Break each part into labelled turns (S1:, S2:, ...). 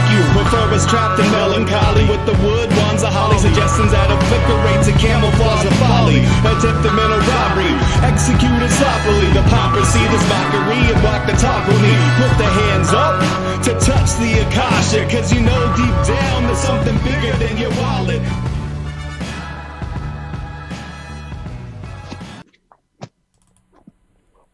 S1: like you prefer us trapped in melancholy with the wood wands of holly, suggestions that obliterate to camouflage the folly, attempt a mental robbery, executed sloppily, the hypocrisy, this mockery, and walk the talk with me. Put the hands up to touch the akasha, cause you know deep down there's something bigger than your wallet.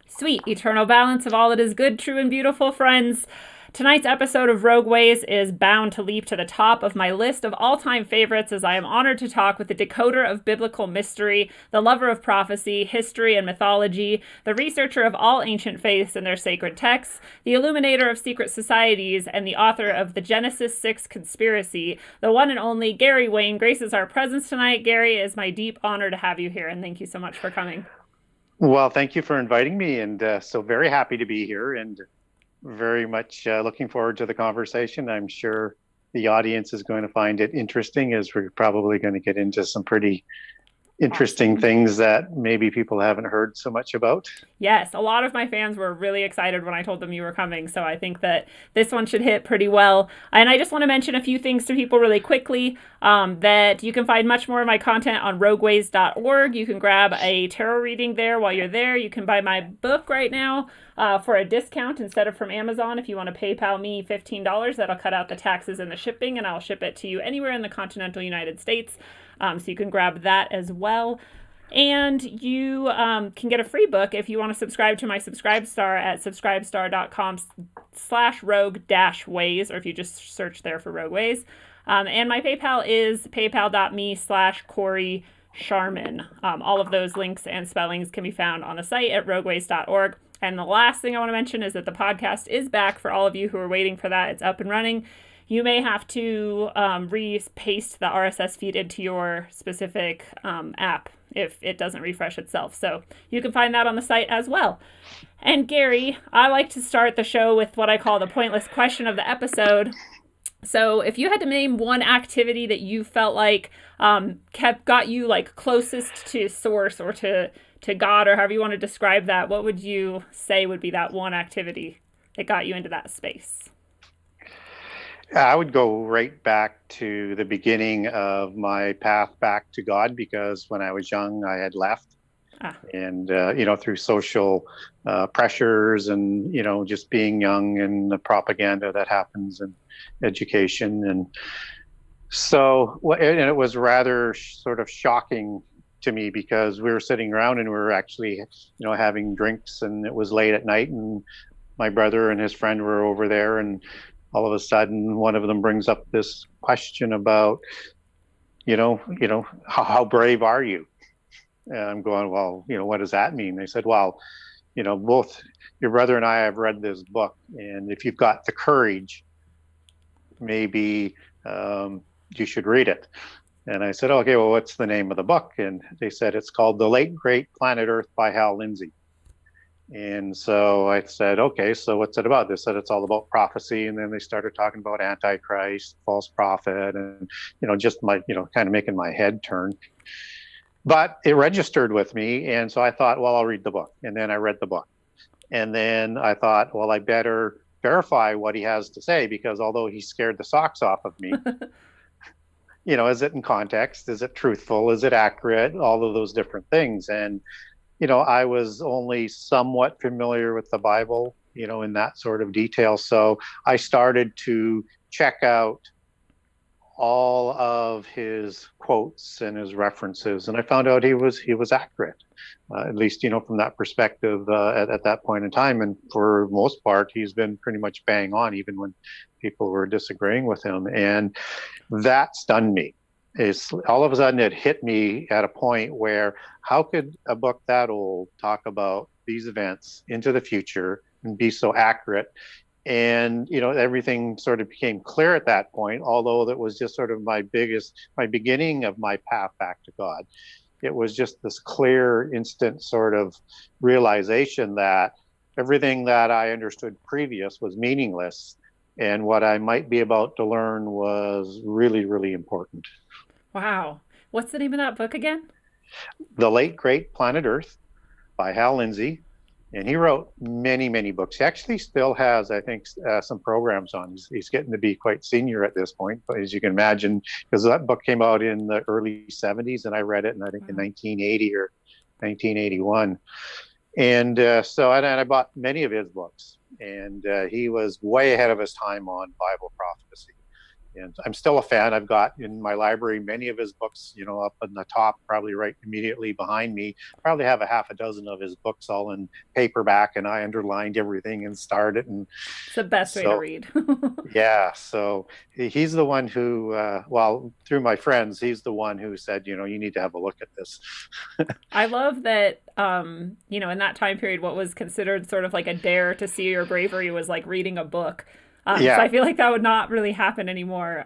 S2: Sweet eternal balance of all that is good, true, and beautiful, friends. Tonight's episode of Rogue Ways is bound to leap to the top of my list of all-time favorites, as I am honored to talk with the decoder of biblical mystery, the lover of prophecy, history, and mythology, the researcher of all ancient faiths and their sacred texts, the illuminator of secret societies, and the author of the Genesis 6 conspiracy, the one and only Gary Wayne graces our presence tonight. Gary, it is my deep honor to have you here, and thank you so much for coming.
S3: Well, thank you for inviting me, and so very happy to be here, and very much looking forward to the conversation. I'm sure the audience is going to find it interesting, as we're probably going to get into some pretty interesting things that maybe people haven't heard so much about.
S2: Yes, a lot of my fans were really excited when I told them you were coming, so I think that this one should hit pretty well. And I just want to mention a few things to people really quickly, that you can find much more of my content on rogueways.org. You can grab a tarot reading there while you're there. You can buy my book right now for a discount instead of from Amazon. If you want to PayPal me $15, that'll cut out the taxes and the shipping, and I'll ship it to you anywhere in the continental United States. So you can grab that as well. And you can get a free book if you want to subscribe to my Subscribestar at subscribestar.com/rogue-ways, or if you just search there for Rogue Ways. And my PayPal is paypal.me/Corey Sharman. All of those links and spellings can be found on the site at rogueways.org. And the last thing I want to mention is that the podcast is back for all of you who are waiting for that. It's up and running. You may have to paste the RSS feed into your specific app if it doesn't refresh itself. So you can find that on the site as well. And Gary, I like to start the show with what I call the pointless question of the episode. So if you had to name one activity that you felt like got you like closest to source or to God, or however you want to describe that, what would you say would be that one activity that got you into that space?
S3: I would go right back to the beginning of my path back to God, because when I was young, I had left. And, through social pressures and, just being young and the propaganda that happens in education. And so, and it was rather sort of shocking to me, because we were sitting around and we were actually, having drinks, and it was late at night, and my brother and his friend were over there, and all of a sudden one of them brings up this question about, how brave are you? And I'm going, well, what does that mean? They said, well, both your brother and I have read this book, and if you've got the courage, maybe you should read it. And I said, okay, well, what's the name of the book? And they said, it's called The Late Great Planet Earth by Hal Lindsey. And so I said, okay, so what's it about? They said it's all about prophecy. And then they started talking about Antichrist, false prophet, and, just my, kind of making my head turn. But it registered with me. And so I thought, well, I'll read the book. And then I read the book. And then I thought, well, I better verify what he has to say, because although he scared the socks off of me, is it in context? Is it truthful? Is it accurate? All of those different things. And I was only somewhat familiar with the Bible, in that sort of detail. So I started to check out all of his quotes and his references, and I found out he was accurate, at least, from that perspective at that point in time. And for the most part, he's been pretty much bang on, even when people were disagreeing with him. And that stunned me. All of a sudden it hit me at a point where, how could a book that old talk about these events into the future and be so accurate? And, everything sort of became clear at that point, although that was just sort of my beginning of my path back to God. It was just this clear, instant sort of realization that everything that I understood previous was meaningless, and what I might be about to learn was really, really important.
S2: Wow. What's the name of that book again?
S3: The Late Great Planet Earth by Hal Lindsey. And he wrote many, many books. He actually still has, I think, some programs on. He's getting to be quite senior at this point, but as you can imagine, because that book came out in the early 70s, and I read it, I think, in 1980 or 1981. And and I bought many of his books. And he was way ahead of his time on Bible prophecy. And I'm still a fan. I've got in my library many of his books, up in the top, probably right immediately behind me. Probably have a half a dozen of his books all in paperback, and I underlined everything and starred it. And
S2: It's the best way to read.
S3: yeah, so he's the one who, through my friends, he's the one who said, you need to have a look at this.
S2: I love that, in that time period, what was considered sort of like a dare to see your bravery was like reading a book.
S3: Yeah.
S2: So I feel like that would not really happen anymore.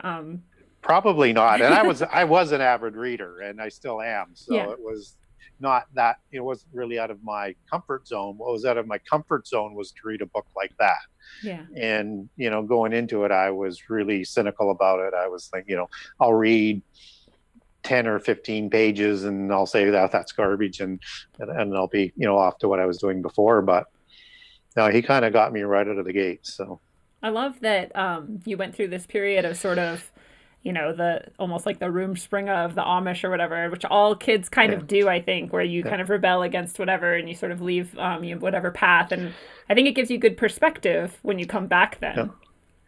S3: Probably not. And I was an avid reader, and I still am. So
S2: Yeah.
S3: it was not that, it wasn't really out of my comfort zone. What was out of my comfort zone was to read a book like that.
S2: Yeah.
S3: And, going into it, I was really cynical about it. I was like, I'll read 10 or 15 pages and I'll say that's garbage, and I'll be, off to what I was doing before. But no, he kind of got me right out of the gate. So
S2: I love that you went through this period of sort of, the almost like the Rumspringa of the Amish or whatever, which all kids kind of do, I think, where you kind of rebel against whatever and you sort of leave whatever path. And I think it gives you good perspective when you come back then.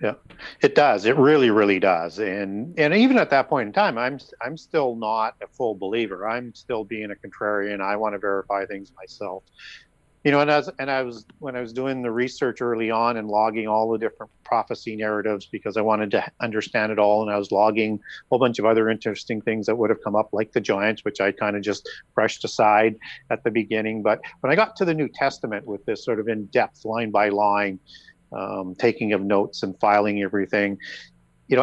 S3: Yeah, it does. It really, really does. And even at that point in time, I'm still not a full believer. I'm still being a contrarian. I want to verify things myself. And when I was doing the research early on and logging all the different prophecy narratives because I wanted to understand it all, and I was logging a whole bunch of other interesting things that would have come up, like the giants, which I kind of just brushed aside at the beginning. But when I got to the New Testament with this sort of in-depth, line by line, taking of notes and filing everything,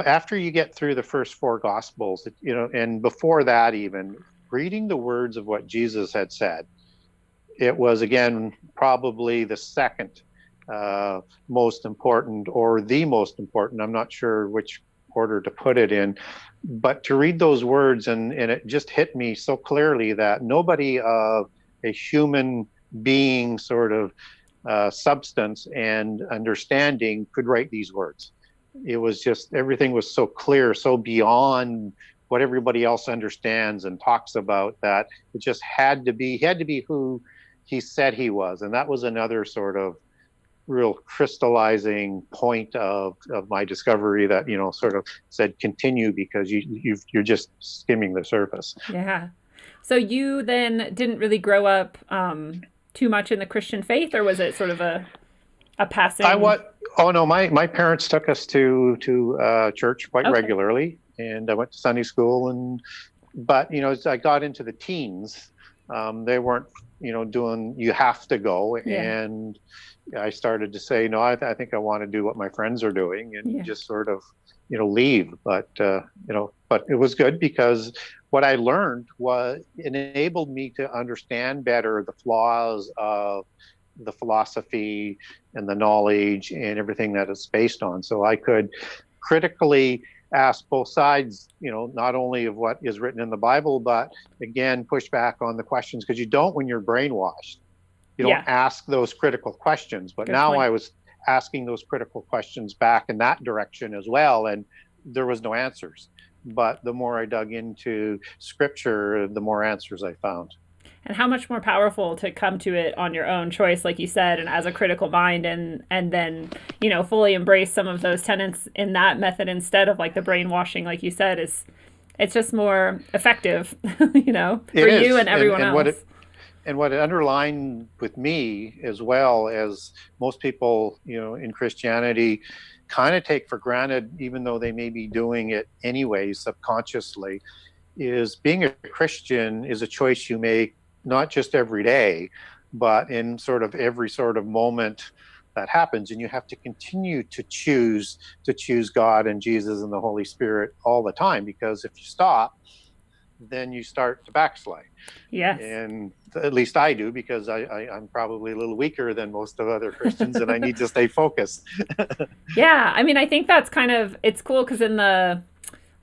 S3: after you get through the first four Gospels, and before that even, reading the words of what Jesus had said, it was, again, probably the second most important, or the most important. I'm not sure which order to put it in, but to read those words, and it just hit me so clearly that nobody of a human being sort of substance and understanding could write these words. It was just, everything was so clear, so beyond what everybody else understands and talks about, that it just had to be who he said he was. And that was another sort of real crystallizing point of my discovery, that sort of said continue, because you're just skimming the surface.
S2: Yeah. So you then didn't really grow up too much in the Christian faith, or was it sort of a passing?
S3: Oh no, my parents took us to church quite regularly, and I went to Sunday school, but as I got into the teens, they weren't doing, you have to go. Yeah. And I started to say, no, I think I want to do what my friends are doing, and just sort of leave. But but it was good, because what I learned enabled me to understand better the flaws of the philosophy and the knowledge and everything that it's based on. So I could critically ask both sides, not only of what is written in the Bible, but again, push back on the questions, because you don't, when you're brainwashed, you don't ask those critical questions. But now I was asking those critical questions back in that direction as well, and there was no answers. But the more I dug into scripture, the more answers I found.
S2: And how much more powerful to come to it on your own choice, like you said, and as a critical mind, and then, fully embrace some of those tenets in that method instead of like the brainwashing, like you said, it's just more effective, for you and everyone else.
S3: What it underlined with me, as well as most people, in Christianity kind of take for granted, even though they may be doing it anyway, subconsciously, is being a Christian is a choice you make, not just every day, but in sort of every sort of moment that happens. And you have to continue to choose God and Jesus and the Holy Spirit all the time, because if you stop, then you start to backslide.
S2: Yes.
S3: And at least I do, because I'm probably a little weaker than most of other Christians, and I need to stay focused.
S2: Yeah. I mean, I think that's kind of, it's cool, because in the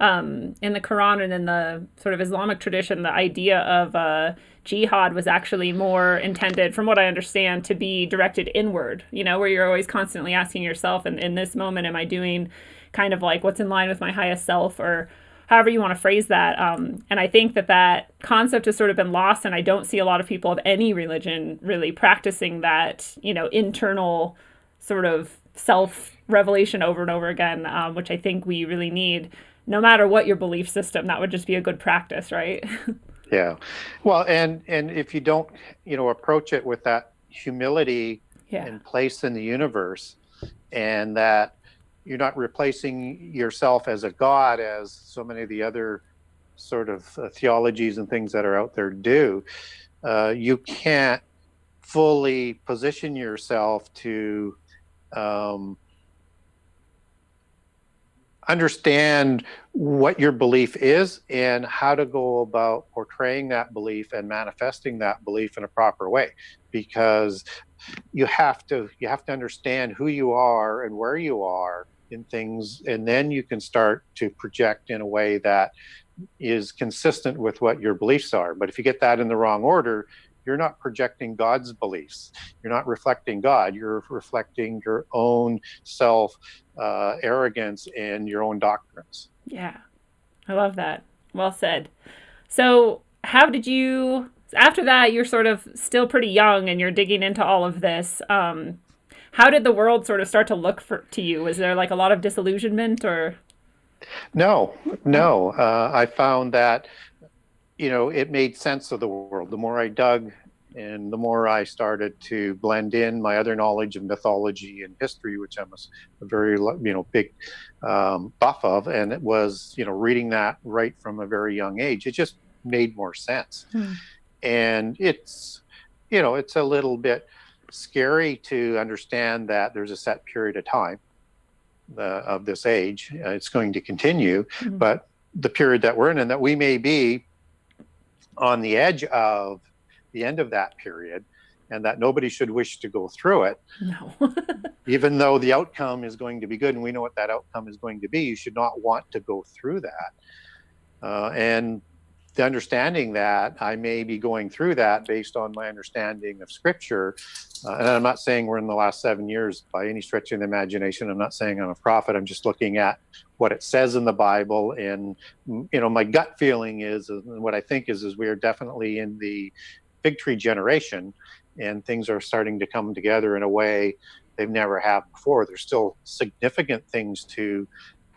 S2: in the Quran and in the sort of Islamic tradition, the idea of jihad was actually more intended, from what I understand, to be directed inward, where you're always constantly asking yourself, and in this moment, am I doing kind of like what's in line with my highest self, or however you want to phrase that. And I think that concept has sort of been lost, and I don't see a lot of people of any religion really practicing that, internal sort of self revelation over and over again, which I think we really need. No matter what your belief system, that would just be a good practice, right?
S3: Yeah. Well, and if you don't, approach it with that humility and place in the universe, and that you're not replacing yourself as a god, as so many of the other sort of theologies and things that are out there do, you can't fully position yourself to understand what your belief is and how to go about portraying that belief and manifesting that belief in a proper way, because you have to understand who you are and where you are in things, and then you can start to project in a way that is consistent with what your beliefs are. But if you get that in the wrong order, you're not projecting God's beliefs. You're not reflecting God. You're reflecting your own self arrogance and your own doctrines.
S2: Yeah, I love that. Well said. So how did you, after that, you're sort of still pretty young and you're digging into all of this. How did the world sort of start to look to you? Was there like a lot of disillusionment or?
S3: No. I found that, it made sense of the world. The more I dug and the more I started to blend in my other knowledge of mythology and history, which I'm a very, big buff of, and it was, reading that right from a very young age, it just made more sense. And it's, it's a little bit scary to understand that there's a set period of time of this age. It's going to continue, but the period that we're in, and that we may be on the edge of the end of that period, and that nobody should wish to go through it.
S2: No.
S3: Even though the outcome is going to be good, and we know what that outcome is going to be, you should not want to go through that. And the understanding that I may be going through that based on my understanding of Scripture, and I'm not saying we're in the last 7 years by any stretch of the imagination. I'm not saying I'm a prophet. I'm just looking at what it says in the Bible, and my gut feeling is, and what I think is we are definitely in the fig tree generation, and things are starting to come together in a way they've never have before. There's still significant things to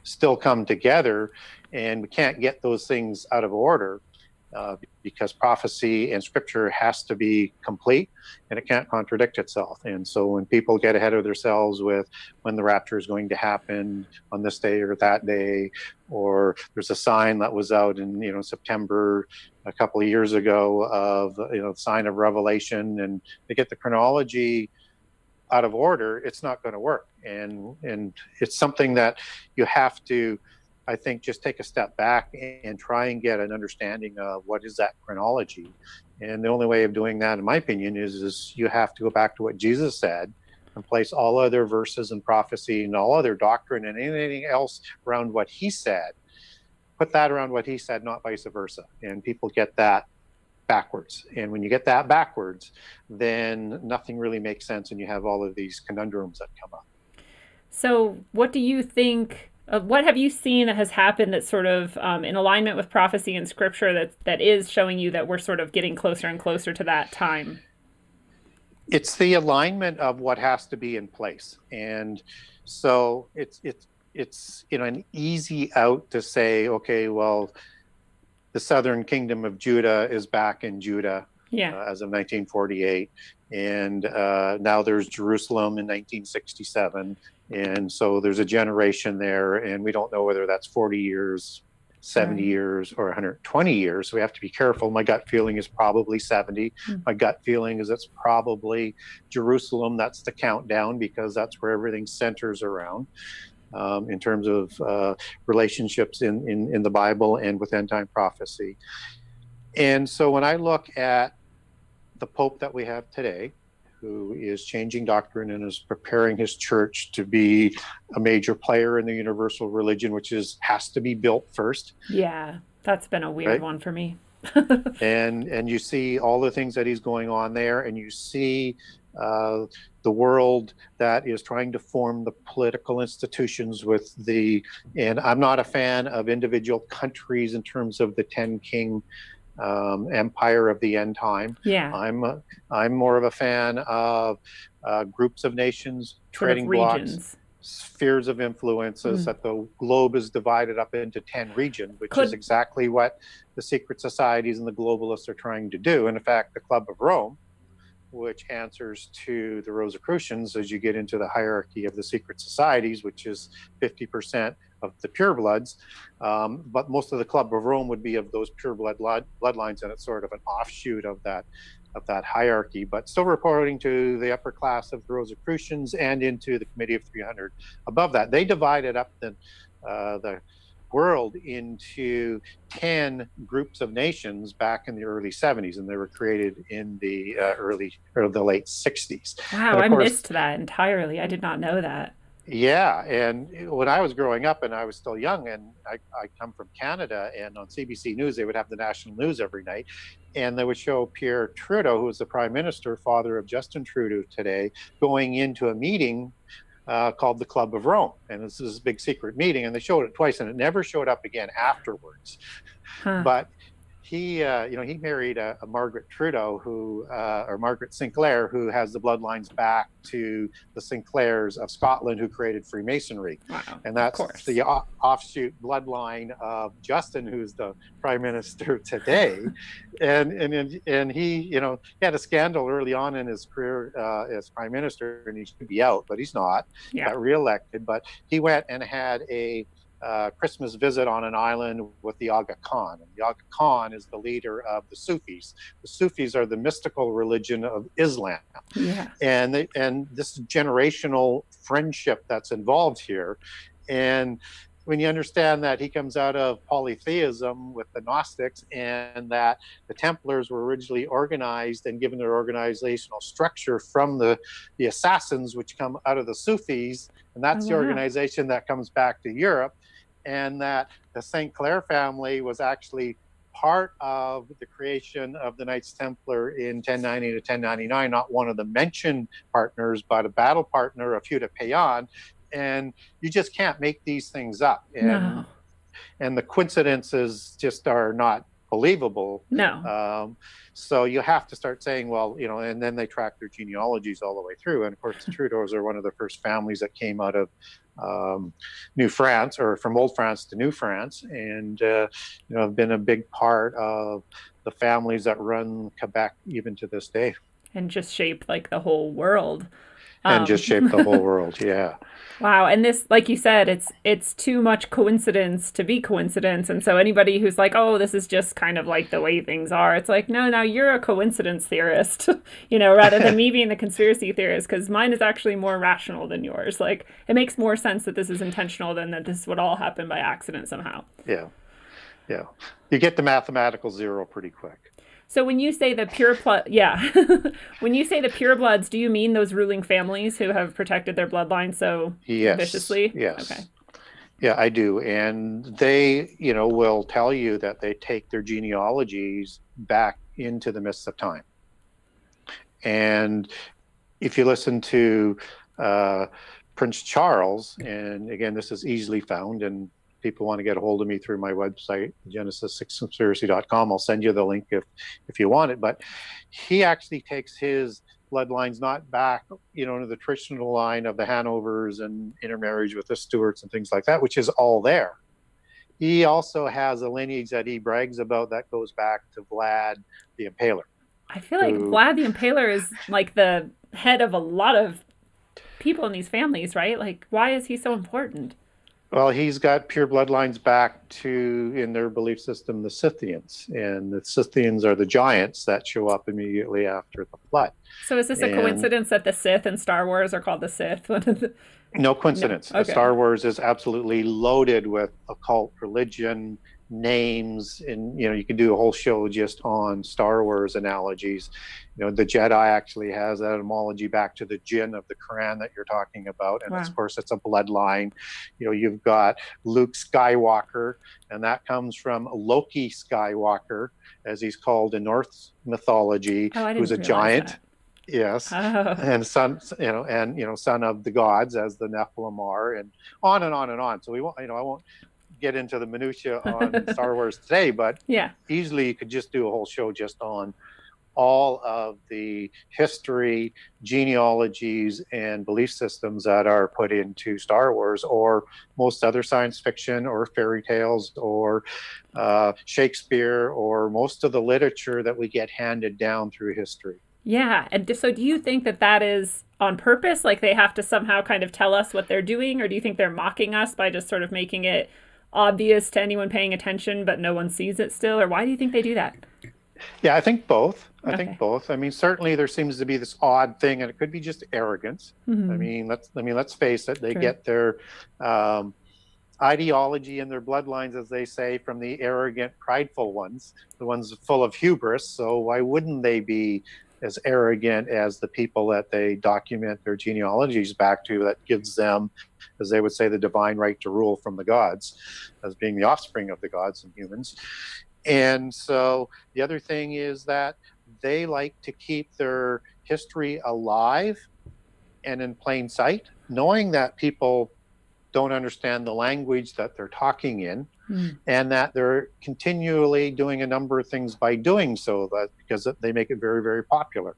S3: still come together, and we can't get those things out of order. Because prophecy and Scripture has to be complete, and it can't contradict itself. And so when people get ahead of themselves with when the rapture is going to happen on this day or that day, or there's a sign that was out in September a couple of years ago of sign of Revelation, and they get the chronology out of order, it's not going to work. And it's something that you have to, I think, just take a step back and try and get an understanding of what is that chronology. And the only way of doing that, in my opinion, is you have to go back to what Jesus said and place all other verses and prophecy and all other doctrine and anything else around what he said. Put that around what he said, not vice versa. And people get that backwards. And when you get that backwards, then nothing really makes sense, and you have all of these conundrums that come up.
S2: So what do you think? What have you seen that has happened that's sort of in alignment with prophecy and Scripture that is showing you that we're sort of getting closer and closer to that time?
S3: It's the alignment of what has to be in place. And so it's an easy out to say, okay, well, the southern kingdom of Judah is back in Judah as of 1948. And now there's Jerusalem in 1967. And so there's a generation there, and we don't know whether that's 40 years, 70 years, or 120 years. So we have to be careful. My gut feeling is probably 70. My gut feeling is it's probably Jerusalem. That's the countdown, because that's where everything centers around in terms of relationships in the Bible and with end time prophecy. And so when I look at the Pope that we have today, who is changing doctrine and is preparing his church to be a major player in the universal religion, which has to be built first.
S2: Yeah, that's been a weird one for me.
S3: And you see all the things that he's going on there, and you see the world that is trying to form the political institutions and I'm not a fan of individual countries in terms of the 10 king empire of the end time.
S2: Yeah.
S3: I'm more of a fan of groups of nations, trading blocks, spheres of influences, that the globe is divided up into 10 regions, which is exactly what the secret societies and the globalists are trying to do. And in fact, the Club of Rome, which answers to the Rosicrucians as you get into the hierarchy of the secret societies, which is 50% of the purebloods. But most of the Club of Rome would be of those pureblood bloodlines, and it's sort of an offshoot of that hierarchy, but still reporting to the upper class of the Rosicrucians and into the Committee of 300 above that. They divided up the world into 10 groups of nations back in the early 70s, and they were created in the the late 60s.
S2: Wow, I missed that entirely. I did not know that.
S3: Yeah, and when I was growing up and I was still young, and I come from Canada, and on CBC News they would have the national news every night, and they would show Pierre Trudeau, who was the prime minister, father of Justin Trudeau today, going into a meeting called the Club of Rome, and this is a big secret meeting, and they showed it twice, and it never showed up again afterwards. But he married a Margaret Trudeau, or Margaret Sinclair, who has the bloodlines back to the Sinclairs of Scotland, who created Freemasonry. Wow, and that's the offshoot bloodline of Justin, who's the prime minister today. and he had a scandal early on in his career as prime minister, and he should be out, but he's not. Yeah. Got reelected, but he went and had a Christmas visit on an island with the Aga Khan. And the Aga Khan is the leader of the Sufis. The Sufis are the mystical religion of Islam. Yeah. And this generational friendship that's involved here. And when you understand that he comes out of polytheism with the Gnostics, and that the Templars were originally organized and given their organizational structure from the assassins, which come out of the Sufis, and that's the organization that comes back to Europe, and that the St. Clair family was actually part of the creation of the Knights Templar in 1090 to 1099, not one of the mentioned partners, but a battle partner of Hugh de Payan. And you just can't make these things up. And the coincidences just are not believable. No. So you have to start saying, well, and then they track their genealogies all the way through. And of course, the Trudeaus are one of the first families that came out of New France, or from Old France to New France, and have been a big part of the families that run Quebec even to this day.
S2: And just shape like the whole world.
S3: And just shape the whole world, yeah.
S2: Wow, and this, like you said, it's too much coincidence to be coincidence, and so anybody who's like, oh, this is just kind of like the way things are, it's like, no, you're a coincidence theorist, rather than me being the conspiracy theorist, because mine is actually more rational than yours. Like, it makes more sense that this is intentional than that this would all happen by accident somehow.
S3: Yeah. You get the mathematical zero pretty quick.
S2: So when you say the when you say the purebloods, do you mean those ruling families who have protected their bloodline so viciously?
S3: Yes.
S2: Okay.
S3: Yeah, I do. And they, will tell you that they take their genealogies back into the mists of time. And if you listen to Prince Charles, and again, this is easily found, and people want to get a hold of me through my website, genesis6conspiracy.com. I'll send you the link if you want it. But he actually takes his bloodlines not back, to the traditional line of the Hanovers and intermarriage with the Stuarts and things like that, which is all there. He also has a lineage that he brags about that goes back to Vlad the Impaler.
S2: I feel like Vlad the Impaler is like the head of a lot of people in these families, right? Like, why is he so important?
S3: Well, he's got pure bloodlines back to, in their belief system, the Scythians. And the Scythians are the giants that show up immediately after the flood.
S2: So is this a coincidence that the Sith in Star Wars are called the Sith?
S3: No coincidence. No. Okay. Star Wars is absolutely loaded with occult religion, names, and you could do a whole show just on Star Wars analogies. The Jedi actually has that etymology back to the jinn of the Quran that you're talking about, and
S2: Wow.
S3: of course it's a bloodline. You've got Luke Skywalker, and that comes from Loki Skywalker, as he's called in Norse mythology,
S2: Oh, I
S3: who's a
S2: didn't realize
S3: giant.
S2: that.
S3: Yes,
S2: Oh.
S3: and son of the gods, as the Nephilim are, and on and on and on. So we won't, I won't get into the minutia on Star Wars today, but
S2: Yeah.
S3: easily you could just do a whole show just on all of the history, genealogies, and belief systems that are put into Star Wars, or most other science fiction, or fairy tales, or Shakespeare, or most of the literature that we get handed down through history.
S2: Yeah. And so do you think that that is on purpose? Like they have to somehow kind of tell us what they're doing? Or do you think they're mocking us by just sort of making it obvious to anyone paying attention, but no one sees it still? Or why do you think they do that?
S3: Yeah, I think both. I
S2: Okay.
S3: think both. I mean, certainly there seems to be this odd thing, and it could be just arrogance.
S2: Mhm.
S3: I mean, let's face it. They
S2: True.
S3: get their ideology and their bloodlines, as they say, from the arrogant, prideful ones, the ones full of hubris. So why wouldn't they be as arrogant as the people that they document their genealogies back to, that gives them, as they would say, the divine right to rule from the gods, as being the offspring of the gods and humans. And so the other thing is that they like to keep their history alive and in plain sight, knowing that people don't understand the language that they're talking in, and that they're continually doing a number of things by doing so, that because they make it very, very popular.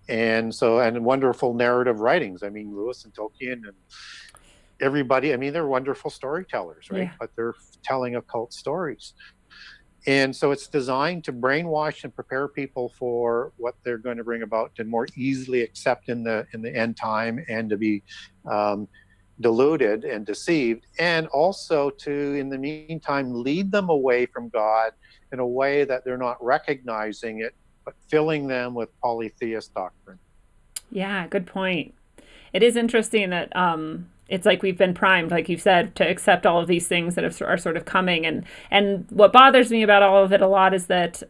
S3: And wonderful narrative writings. I mean, Lewis and Tolkien and everybody, I mean, they're wonderful storytellers, right?
S2: Yeah.
S3: But they're telling occult stories. And so it's designed to brainwash and prepare people for what they're going to bring about, to more easily accept in the end time, and to be deluded and deceived, and also to, in the meantime, lead them away from God in a way that they're not recognizing it, but filling them with polytheist doctrine.
S2: Yeah, good point. It is interesting that it's like we've been primed, like you said, to accept all of these things that are sort of coming. And what bothers me about all of it a lot is that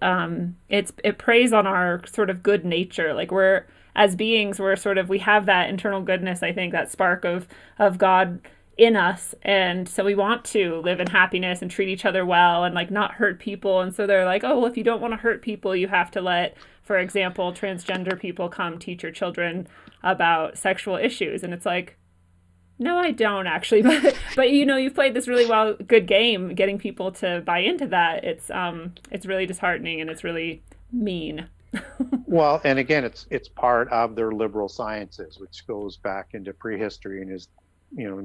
S2: it preys on our sort of good nature. Like we're, as beings, we have that internal goodness, I think, that spark of God in us. And so we want to live in happiness and treat each other well and like not hurt people. And so they're like, oh, well, if you don't want to hurt people, you have to let, for example, transgender people come teach your children about sexual issues. And it's like, no, I don't actually. But you've played this really good game getting people to buy into that. It's really disheartening, and it's really mean.
S3: Well, and again, it's part of their liberal sciences, which goes back into prehistory and is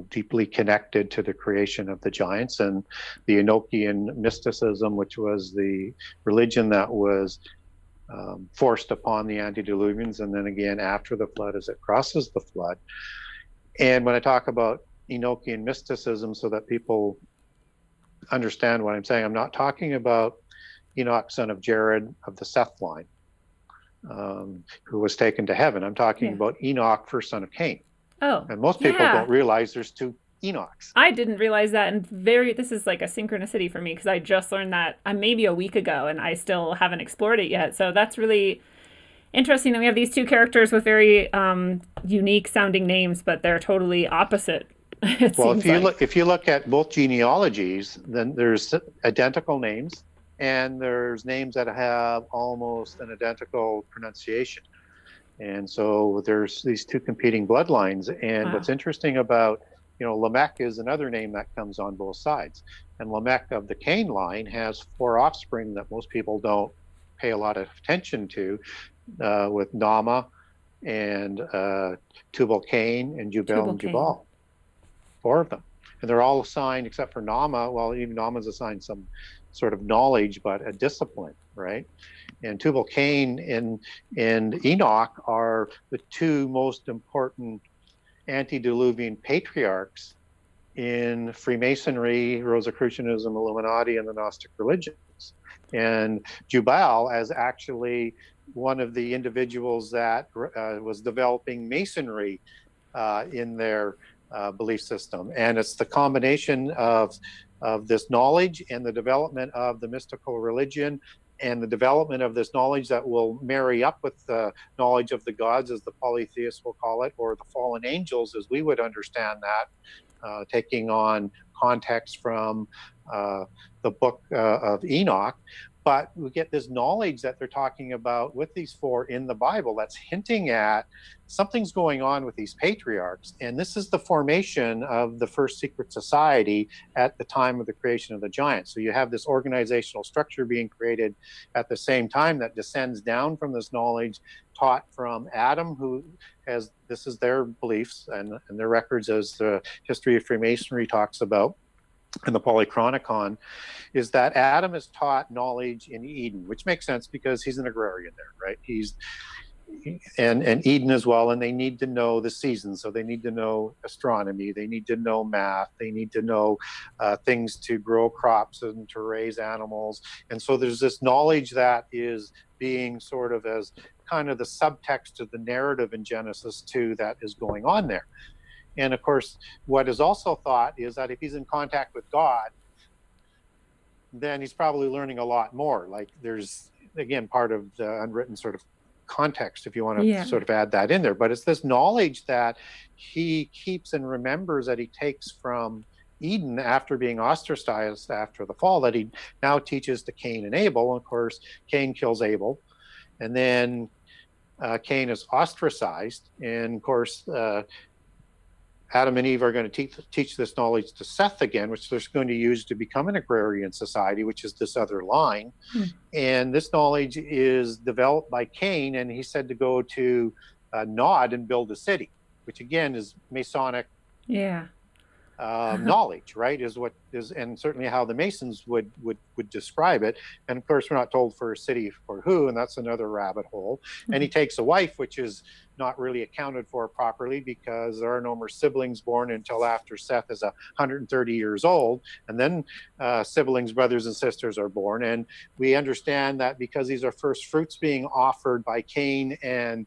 S3: deeply connected to the creation of the giants and the Enochian mysticism, which was the religion that was forced upon the antediluvians, and then again after the flood, as it crosses the flood. And when I talk about Enochian mysticism, so that people understand what I'm saying, I'm not talking about Enoch, son of Jared of the Seth line, who was taken to heaven. I'm talking about Enoch, first son of Cain.
S2: Oh,
S3: and most people don't realize there's two Enochs.
S2: I didn't realize that, and this is like a synchronicity for me, because I just learned that maybe a week ago, and I still haven't explored it yet. So that's really interesting that we have these two characters with very unique sounding names, but they're totally opposite.
S3: Well, if you look at both genealogies, then there's identical names, and there's names that have almost an identical pronunciation. And so there's these two competing bloodlines. And what's interesting about, Lamech is another name that comes on both sides. And Lamech of the Cain line has 4 offspring that most people don't pay a lot of attention to, with Nama and Tubal-Cain and Jubal and Jubal. 4 of them. And they're all assigned, except for Nama. Well, even Nama's assigned some sort of knowledge, but a discipline, right? And Tubal-Cain and Enoch are the 2 most important antediluvian patriarchs in Freemasonry, Rosicrucianism, Illuminati, and the Gnostic religions. And Jubal as actually one of the individuals that was developing Masonry in their belief system. And it's the combination of of this knowledge and the development of the mystical religion and the development of this knowledge that will marry up with the knowledge of the gods, as the polytheists will call it, or the fallen angels, as we would understand that, taking on context from the book of Enoch. But we get this knowledge that they're talking about with these four in the Bible that's hinting at something's going on with these patriarchs. And this is the formation of the first secret society at the time of the creation of the giants. So you have this organizational structure being created at the same time that descends down from this knowledge taught from Adam, who has, this is their beliefs and their records, as the history of Freemasonry talks about, and the Polychronicon, is that Adam is taught knowledge in Eden, which makes sense because he's an agrarian there, right? And Eden as well, and they need to know the seasons, so they need to know astronomy, they need to know math, they need to know things to grow crops and to raise animals. And so there's this knowledge that is being sort of as kind of the subtext of the narrative in Genesis 2 that is going on there. And of course, what is also thought is that if he's in contact with God, then he's probably learning a lot more. Like there's, again, part of the unwritten sort of context, if you want to sort of add that in there. But it's this knowledge that he keeps and remembers that he takes from Eden after being ostracized after the fall, that he now teaches to Cain and Abel. And of course, Cain kills Abel. And then Cain is ostracized. And of course, Adam and Eve are going to teach this knowledge to Seth again, which they're going to use to become an agrarian society, which is this other line. And this knowledge is developed by Cain, and he's said to go to Nod and build a city, which again is Masonic knowledge, right? Is what is, and certainly how the Masons would describe it. And of course, we're not told for a city for who, and that's another rabbit hole. And he takes a wife, which is not really accounted for properly because there are no more siblings born until after Seth is 130 years old, and then siblings, brothers and sisters are born. And we understand that because these are first fruits being offered by Cain and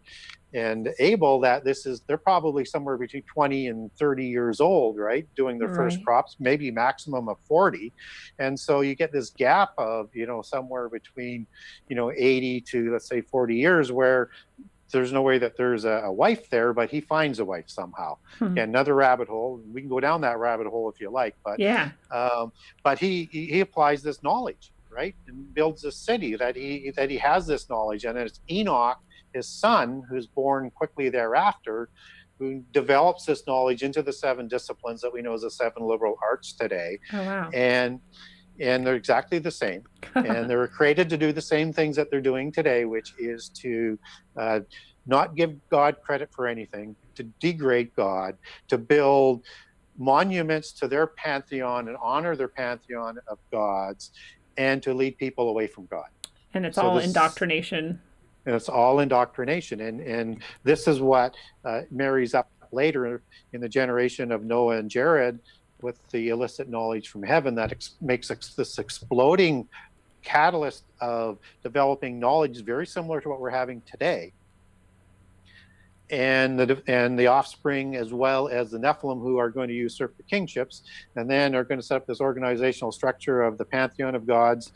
S3: Abel, that they're probably somewhere between 20 and 30 years old, right, doing their first crops, maybe maximum of 40. And so you get this gap of, somewhere between 80 to, let's say, 40 years where there's no way that there's a wife there, but he finds a wife somehow. Again, another rabbit hole. We can go down that rabbit hole if you like, but but he applies this knowledge, right, and builds a city that he has this knowledge. And it's Enoch, his son, who's born quickly thereafter, who develops this knowledge into the 7 disciplines that we know as the 7 liberal arts today.
S2: Oh, wow.
S3: And they're exactly the same. And they were created to do the same things that they're doing today, which is to not give God credit for anything, to degrade God, to build monuments to their pantheon and honor their pantheon of gods, and to lead people away from God.
S2: And it's all indoctrination.
S3: And it's all indoctrination. And this is what marries up later in the generation of Noah and Jared with the illicit knowledge from heaven that makes this exploding catalyst of developing knowledge very similar to what we're having today. And the offspring, as well as the Nephilim, who are going to usurp the kingships, and then are going to set up this organizational structure of the pantheon of gods,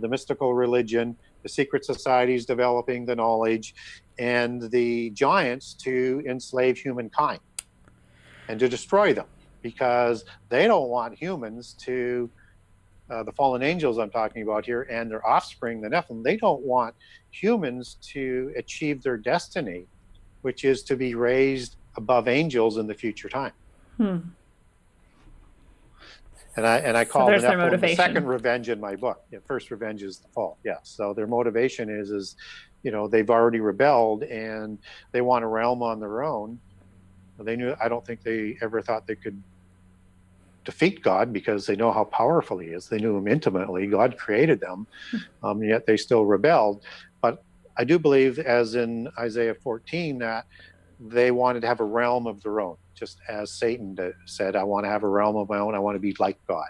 S3: the mystical religion, the secret societies developing the knowledge, and the giants to enslave humankind and to destroy them, because they don't want humans to, the fallen angels I'm talking about here, and their offspring, the Nephilim, they don't want humans to achieve their destiny, which is to be raised above angels in the future time. And I call the Nephilim the second revenge in my book. First revenge is the fall. Yeah. So their motivation is they've already rebelled and they want a realm on their own. I don't think they ever thought they could defeat God because they know how powerful he is. They knew him intimately. God created them, yet they still rebelled. But I do believe, as in Isaiah 14, that they wanted to have a realm of their own, just as Satan said, I want to have a realm of my own. I want to be like God.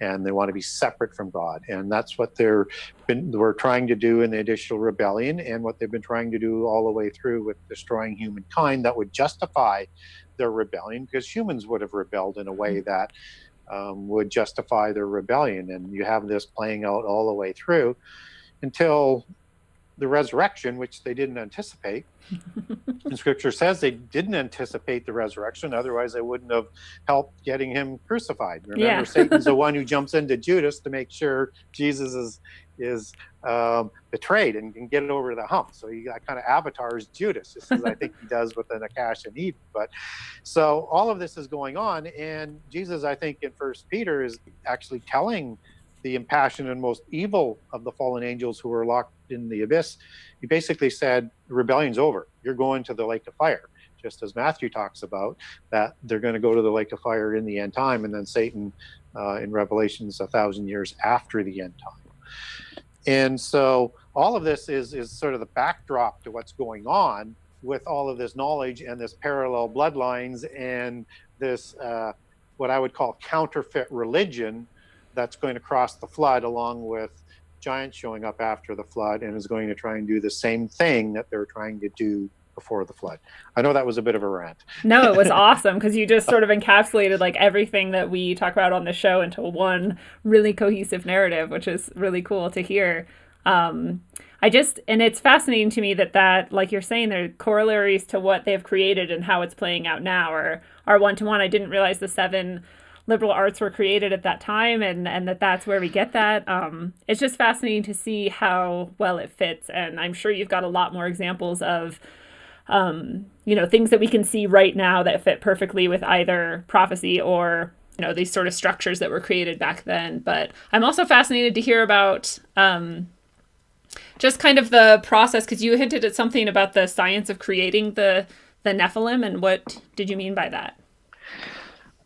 S3: And they want to be separate from God. And that's what they were trying to do in the initial rebellion, and what they've been trying to do all the way through with destroying humankind that would justify their rebellion, because humans would have rebelled in a way that would justify their rebellion. And you have this playing out all the way through until the resurrection, which they didn't anticipate. And scripture says they didn't anticipate the resurrection, otherwise they wouldn't have helped getting him crucified. Remember, Satan's the one who jumps into Judas to make sure Jesus is betrayed and can get it over the hump. So he kind of avatars Judas, just as I think he does with Nakash and Eden. But so all of this is going on, and Jesus, I think, in First Peter is actually telling the impassioned and most evil of the fallen angels who were locked in the abyss. He basically said, the rebellion's over. You're going to the lake of fire, just as Matthew talks about, that they're going to go to the lake of fire in the end time, and then Satan in Revelations 1,000 years after the end time. And so all of this is sort of the backdrop to what's going on with all of this knowledge and this parallel bloodlines and this what I would call counterfeit religion that's going to cross the flood, along with giants showing up after the flood, and is going to try and do the same thing that they're trying to do before the flood. I know that was a bit of a rant.
S2: No, it was awesome, because you just sort of encapsulated like everything that we talk about on the show into one really cohesive narrative, which is really cool to hear. And it's fascinating to me that like you're saying, there are corollaries to what they've created and how it's playing out now are one-to-one. I didn't realize the 7 liberal arts were created at that time, and that's where we get that. It's just fascinating to see how well it fits, and I'm sure you've got a lot more examples of things that we can see right now that fit perfectly with either prophecy or these sort of structures that were created back then. But I'm also fascinated to hear about just kind of the process, because you hinted at something about the science of creating the Nephilim, and what did you mean by that?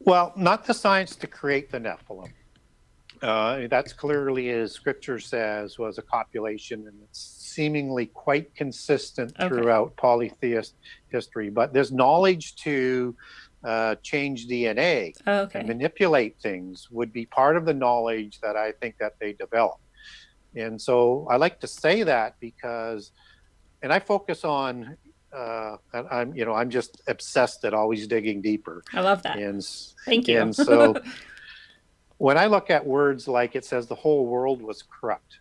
S3: Well, not the science to create the Nephilim. That's clearly, as scripture says, was a copulation, and it's seemingly quite consistent throughout polytheist history. But this knowledge to change DNA and manipulate things would be part of the knowledge that I think that they developed. And so I like to say that because, and I focus on, and I'm just obsessed at always digging deeper.
S2: I love that.
S3: And
S2: thank you.
S3: And so when I look at words like it says the whole world was corrupt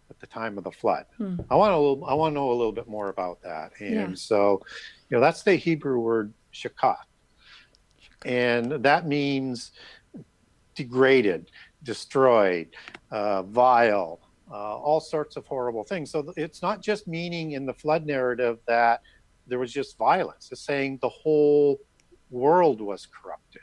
S3: at the time of the flood, I want to know a little bit more about that. And so, that's the Hebrew word shakah, and that means degraded, destroyed, vile, all sorts of horrible things. So it's not just meaning in the flood narrative that there was just violence. It's saying the whole world was corrupted.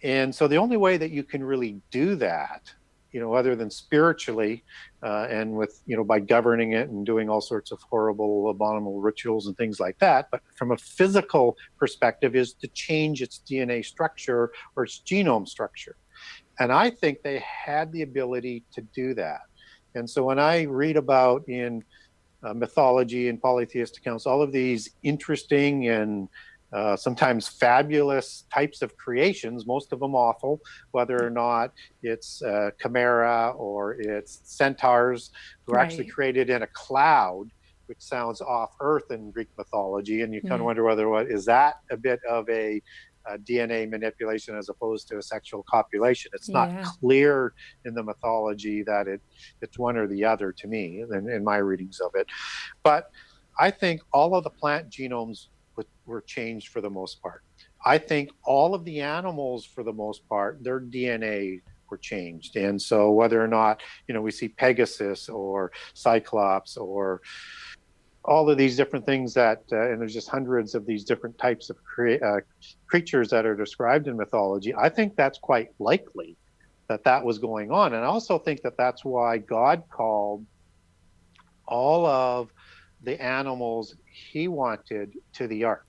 S3: And so the only way that you can really do that, other than spiritually and with, by governing it and doing all sorts of horrible, abominable rituals and things like that, but from a physical perspective, is to change its DNA structure or its genome structure. And I think they had the ability to do that. And so when I read about in mythology and polytheist accounts, all of these interesting and sometimes fabulous types of creations, most of them awful, whether or not it's chimera or it's centaurs who are actually created in a cloud, which sounds off Earth in Greek mythology. And you kind of wonder is that a bit of a DNA manipulation as opposed to a sexual copulation? It's not clear in the mythology that it's one or the other to me in my readings of it. But I think all of the plant genomes were changed for the most part. I think all of the animals, for the most part, their DNA were changed. And so whether or not, we see Pegasus or Cyclops or all of these different things that, and there's just hundreds of these different types of creatures that are described in mythology, I think that's quite likely that was going on. And I also think that that's why God called all of the animals he wanted to the ark,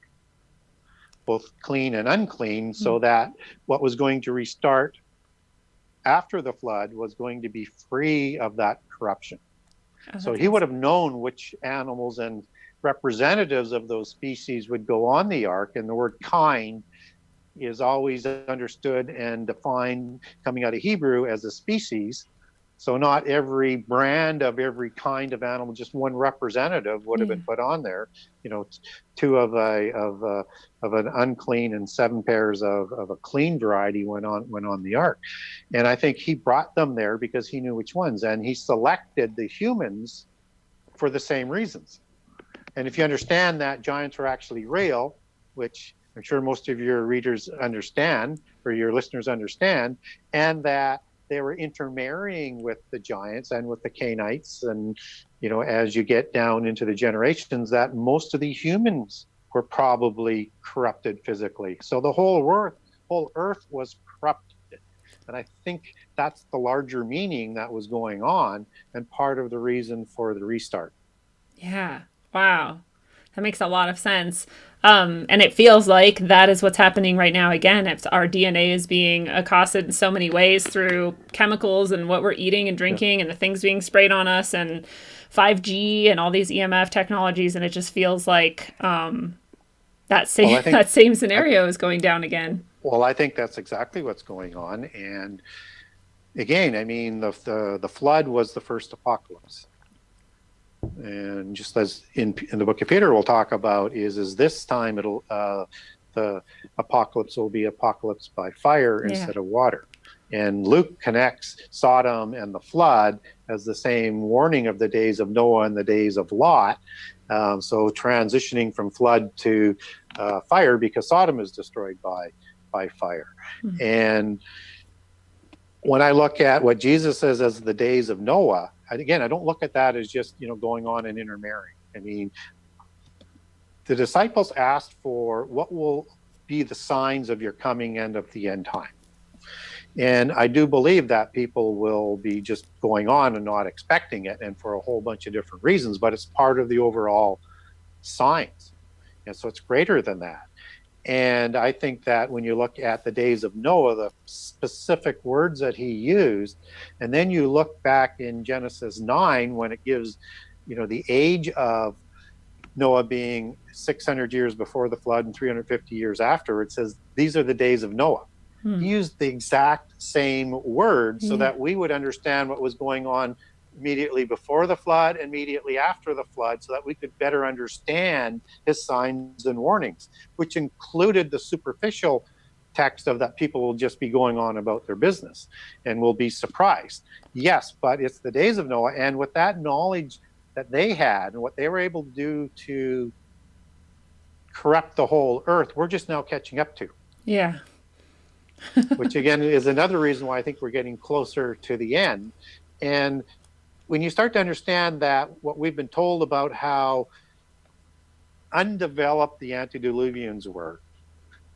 S3: both clean and unclean, so that what was going to restart after the flood was going to be free of that corruption. So he would have known which animals and representatives of those species would go on the ark. And the word kind is always understood and defined coming out of Hebrew as a species. So not every brand of every kind of animal, just one representative would have been put on there. You know, two of an unclean and 7 pairs of a clean variety went on the ark. And I think he brought them there because he knew which ones, and he selected the humans for the same reasons. And if you understand that giants were actually real, which I'm sure most of your readers understand, or your listeners understand, and that they were intermarrying with the giants and with the Canaanites. And, you know, as you get down into the generations, that most of the humans were probably corrupted physically. So the whole earth was corrupted. And I think that's the larger meaning that was going on, and part of the reason for the restart.
S2: Yeah. Wow. That makes a lot of sense. And it feels like that is what's happening right now. Again, it's our DNA is being accosted in so many ways through chemicals and what we're eating and drinking and the things being sprayed on us and 5G and all these EMF technologies. And it just feels like that same scenario is going down again.
S3: Well, I think that's exactly what's going on. And again, I mean, the flood was the first apocalypse. And just as in the book of Peter we'll talk about is this time the apocalypse will be apocalypse by fire instead of water. And Luke connects Sodom and the flood as the same warning of the days of Noah and the days of Lot. So transitioning from flood to fire, because Sodom is destroyed by fire. Mm-hmm. And when I look at what Jesus says as the days of Noah, again, I don't look at that as just, you know, going on and intermarrying. I mean, the disciples asked for what will be the signs of your coming and of the end time. And I do believe that people will be just going on and not expecting it, and for a whole bunch of different reasons, but it's part of the overall signs. And so it's greater than that. And I think that when you look at the days of Noah, the specific words that he used, and then you look back in Genesis 9, when it gives, you know, the age of Noah being 600 years before the flood and 350 years after, it says, these are the days of Noah. He used the exact same words so that we would understand what was going on immediately before the flood, immediately after the flood, so that we could better understand his signs and warnings, which included the superficial text of that people will just be going on about their business and will be surprised. Yes, but it's the days of Noah, and with that knowledge that they had and what they were able to do to corrupt the whole earth, we're just now catching up to.
S2: Yeah.
S3: Which again is another reason why I think we're getting closer to the end. And when you start to understand that what we've been told about how undeveloped the antediluvians were,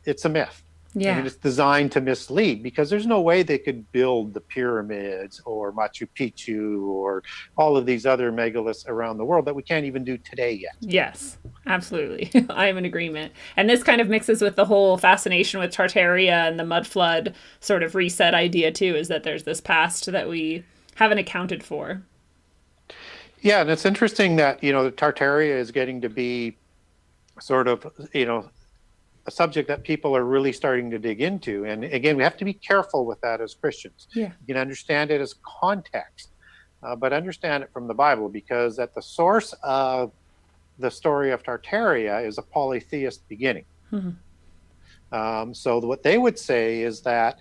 S3: it's a myth.
S2: Yeah.
S3: I mean, it's designed to mislead, because there's no way they could build the pyramids or Machu Picchu or all of these other megaliths around the world that we can't even do today yet.
S2: Yes, absolutely. I am in agreement. And this kind of mixes with the whole fascination with Tartaria and the mud flood sort of reset idea too, is that there's this past that we haven't accounted for.
S3: Yeah, and it's interesting that, you know, the Tartaria is getting to be sort of, you know, a subject that people are really starting to dig into. And again, we have to be careful with that as Christians. Yeah. You can understand it as context, but understand it from the Bible, because at the source of the story of Tartaria is a polytheist beginning. Mm-hmm. So what they would say is that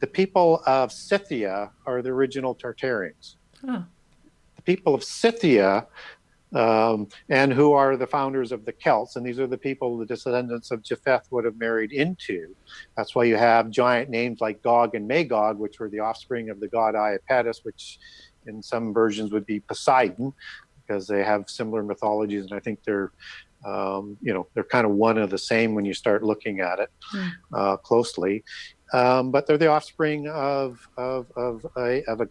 S3: the people of Scythia are the original Tartarians. Oh. The people of Scythia, and who are the founders of the Celts, and these are the people the descendants of Japheth would have married into. That's why you have giant names like Gog and Magog, which were the offspring of the god Iapetus, which in some versions would be Poseidon, because they have similar mythologies, and I think they're they're kind of one of the same when you start looking at it closely. But they're the offspring of a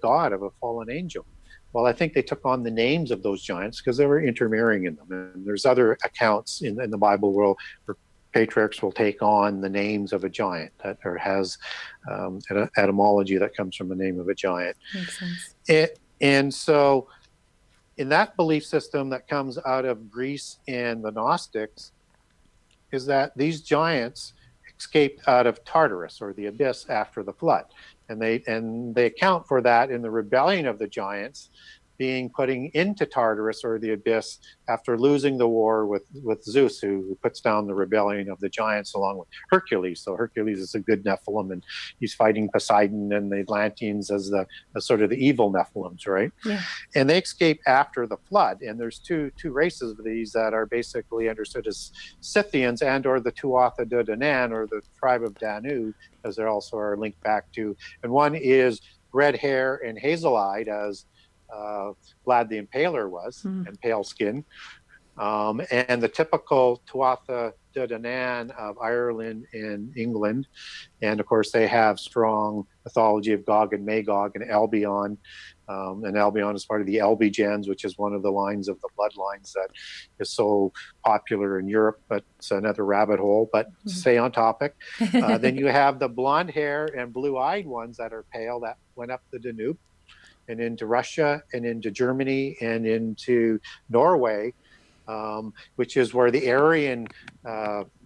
S3: god, of a fallen angel. Well, I think they took on the names of those giants because they were intermarrying in them. And there's other accounts in the Bible where patriarchs will take on the names of a giant that or has an etymology that comes from the name of a giant.
S2: Makes sense.
S3: And so in that belief system that comes out of Greece and the Gnostics is that these giants escaped out of Tartarus, or the abyss, after the flood. they account for that in the rebellion of the giants being putting into Tartarus, or the abyss, after losing the war with Zeus, who puts down the rebellion of the giants along with Hercules. So Hercules is a good Nephilim, and he's fighting Poseidon and the Atlanteans as sort of the evil Nephilims, right?
S2: Yeah.
S3: And they escape after the flood. And there's two races of these that are basically understood as Scythians and or the Tuatha De Danann, or the tribe of Danu, as they also are linked back to. And one is red hair and hazel-eyed, as Vlad the Impaler was, and pale skin. And the typical Tuatha De Danann of Ireland and England. And of course, they have strong mythology of Gog and Magog and Albion. And Albion is part of the Albigens, which is one of the lines of the bloodlines that is so popular in Europe, but it's another rabbit hole. But stay on topic. Then you have the blonde hair and blue-eyed ones that are pale, that went up the Danube and into Russia and into Germany and into Norway, which is where the Aryan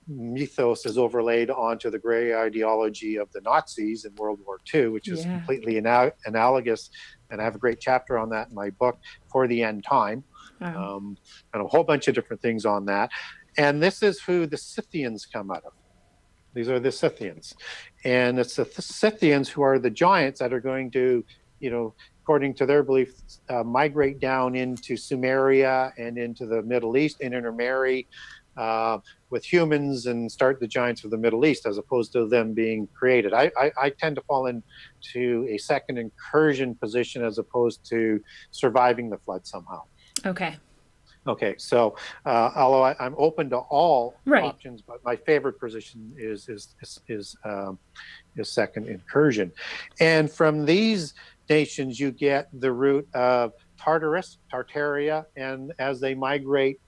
S3: mythos is overlaid onto the gray ideology of the Nazis in World War II, which is completely analogous. And I have a great chapter on that in my book, For the End Time, and a whole bunch of different things on that. And this is who the Scythians come out of. These are the Scythians. And it's the Scythians who are the giants that are going to, according to their belief, migrate down into Sumeria and into the Middle East and intermarry with humans and start the giants of the Middle East, as opposed to them being created. I tend to fall into a second incursion position as opposed to surviving the flood somehow. Okay, so although I'm open to all options, but my favorite position is second incursion. And from these nations, you get the root of Tartarus, Tartaria, and as they migrate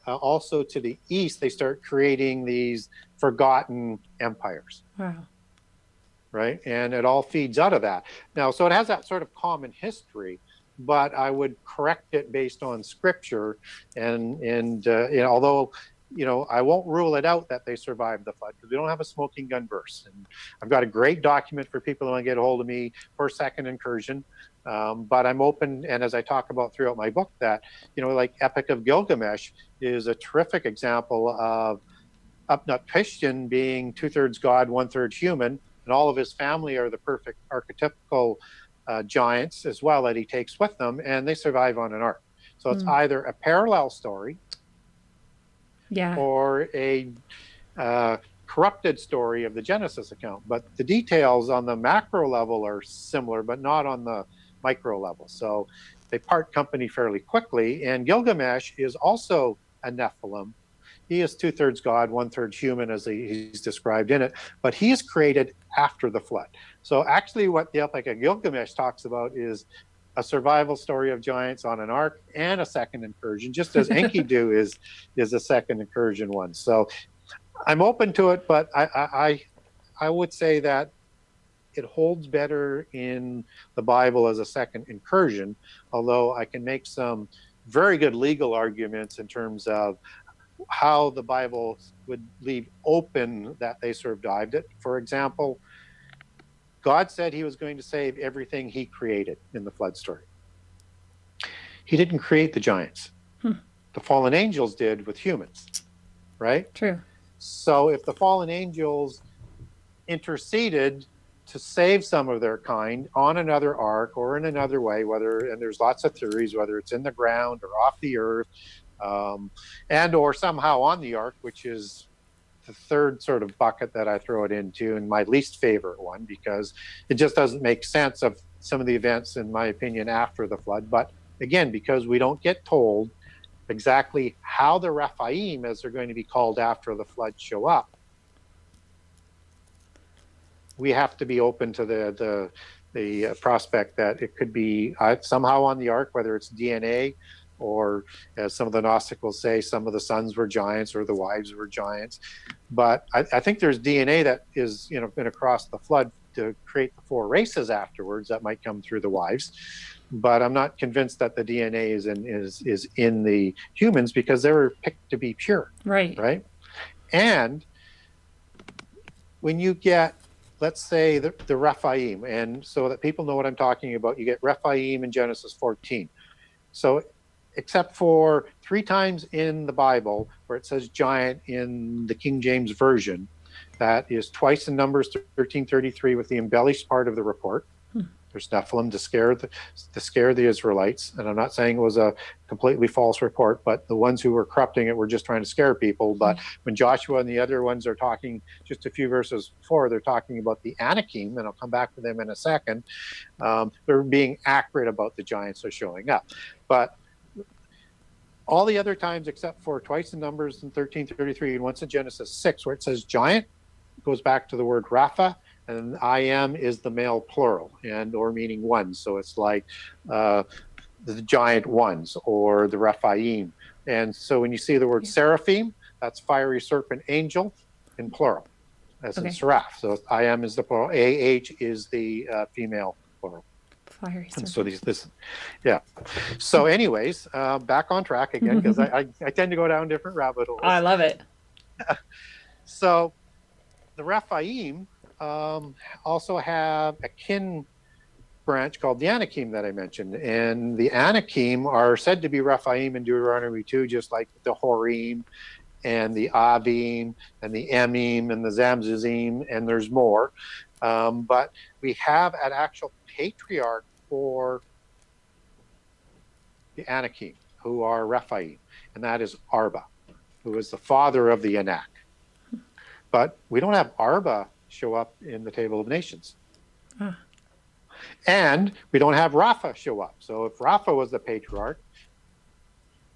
S3: also to the east, they start creating these forgotten empires.
S2: Wow.
S3: Right? And it all feeds out of that. Now, so it has that sort of common history, but I would correct it based on scripture. And although, I won't rule it out that they survived the flood, because we don't have a smoking gun verse. And I've got a great document for people who want to get a hold of me for second incursion. But I'm open, and as I talk about throughout my book, that, like Epic of Gilgamesh is a terrific example of Utnapishtim being 2/3 God, 1/3 human, and all of his family are the perfect archetypical giants as well that he takes with them, and they survive on an ark. So it's either a parallel story or a corrupted story of the Genesis account. But the details on the macro level are similar, but not on the micro level. So they part company fairly quickly. And Gilgamesh is also a Nephilim. He is 2/3 God, 1/3 human, as he's described in it, but he is created after the flood. So actually what the Epic of Gilgamesh talks about is a survival story of giants on an ark and a second incursion, just as Enkidu is a second incursion one. So I'm open to it, but I would say that it holds better in the Bible as a second incursion, although I can make some very good legal arguments in terms of how the Bible would leave open that they survived it. For example, God said he was going to save everything he created in the flood story. He didn't create the giants. The fallen angels did with humans, right?
S2: True.
S3: So if the fallen angels interceded to save some of their kind on another ark or in another way, and there's lots of theories, whether it's in the ground or off the earth, and or somehow on the ark, which is the third sort of bucket that I throw it into, and my least favorite one, because it just doesn't make sense of some of the events, in my opinion, after the flood. But again, because we don't get told exactly how the Rephaim, as they're going to be called after the flood, show up, we have to be open to the prospect that it could be somehow on the ark, whether it's DNA, or as some of the Gnostics will say, some of the sons were giants or the wives were giants. But I think there's DNA that is, been across the flood to create the 4 races afterwards that might come through the wives. But I'm not convinced that the DNA is in the humans, because they were picked to be pure.
S2: Right.
S3: And when you get let's say the Rephaim, and so that people know what I'm talking about, you get Rephaim in Genesis 14. So except for 3 times in the Bible where it says giant in the King James Version, that is twice in Numbers 13:33 with the embellished part of the report. There's Nephilim to scare the Israelites. And I'm not saying it was a completely false report, but the ones who were corrupting it were just trying to scare people. But when Joshua and the other ones are talking just a few verses before, they're talking about the Anakim, and I'll come back to them in a second. They're being accurate about the giants are showing up. But all the other times, except for twice in Numbers in 13:33 and once in Genesis 6, where it says giant, it goes back to the word Rapha, and I am is the male plural, and or meaning one. So it's like the giant ones or the Rephaim. And so when you see the word seraphim, that's fiery serpent angel in plural, as in seraph. So I am is the plural, AH is the female plural.
S2: Fiery serpent.
S3: And so So anyways, back on track again, because I tend to go down different rabbit holes.
S2: I love it.
S3: So the Rephaim also have a kin branch called the Anakim that I mentioned. And the Anakim are said to be Rephaim in Deuteronomy 2, just like the Horim and the Avim and the Emim and the Zamzuzim, and there's more. But we have an actual patriarch for the Anakim, who are Rephaim, and that is Arba, who is the father of the Anak. But we don't have Arba show up in the Table of Nations. And we don't have Rapha show up. So if Rapha was the patriarch,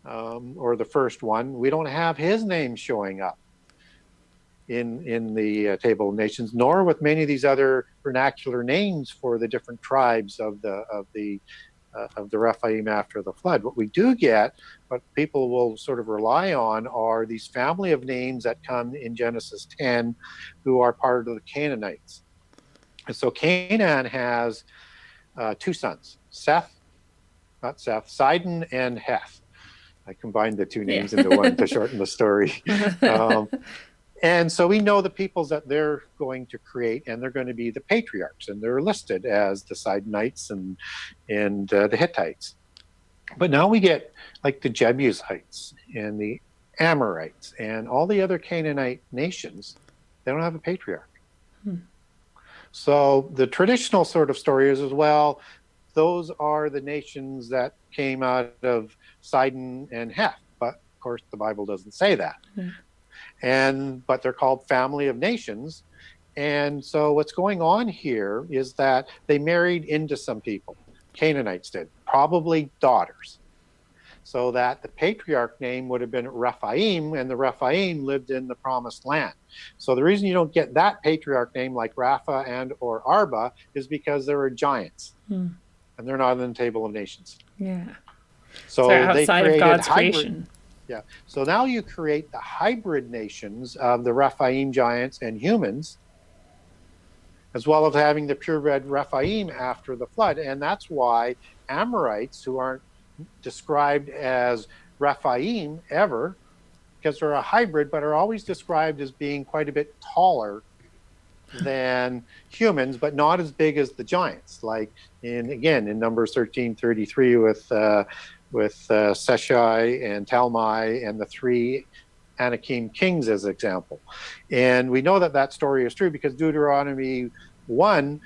S3: or the first one, we don't have his name showing up in the Table of Nations, nor with many of these other vernacular names for the different tribes of the Rephaim after the flood. What we do get, what people will sort of rely on, are these family of names that come in Genesis 10, who are part of the Canaanites. And so Canaan has 2 sons, Sidon and Heth. I combined the 2 names into one to shorten the story. And so we know the peoples that they're going to create, and they're going to be the patriarchs, and they're listed as the Sidonites and the Hittites. But now we get like the Jebusites and the Amorites and all the other Canaanite nations. They don't have a patriarch. So the traditional sort of story is, as well, those are the nations that came out of Sidon and Heth. But of course, the Bible doesn't say that. But they're called family of nations. And so what's going on here is that they married into some people. Canaanites did, probably daughters. So that the patriarch name would have been Rephaim, and the Rephaim lived in the promised land. So the reason you don't get that patriarch name like Rapha and or Arba is because there are giants. And they're not in the Table of Nations. So they
S2: outside
S3: created
S2: of God's
S3: hybrid
S2: creation.
S3: So now you create the hybrid nations of the Rephaim giants and humans, as well as having the purebred Rephaim after the flood. And that's why Amorites, who aren't described as Rephaim ever, because they're a hybrid, but are always described as being quite a bit taller than humans, but not as big as the giants. Like in Numbers 13:33 with Seshai and Talmai and the 3 Anakim kings as an example. And we know that story is true because Deuteronomy 1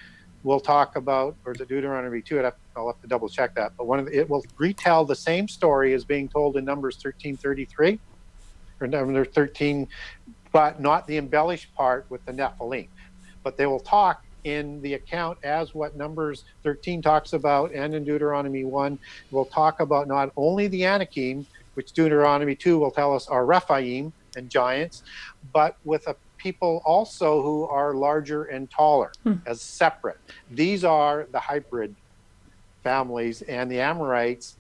S3: will talk about, or is it Deuteronomy 2? I'll have to double check that. But it will retell the same story as being told in Numbers 13:33, or Numbers 13, but not the embellished part with the Nephilim. But they will talk in the account as what Numbers 13 talks about, and in Deuteronomy 1 will talk about not only the Anakim, which Deuteronomy 2 will tell us are Rephaim and giants, but with a people also who are larger and taller as separate. These are the hybrid families, and the Amorites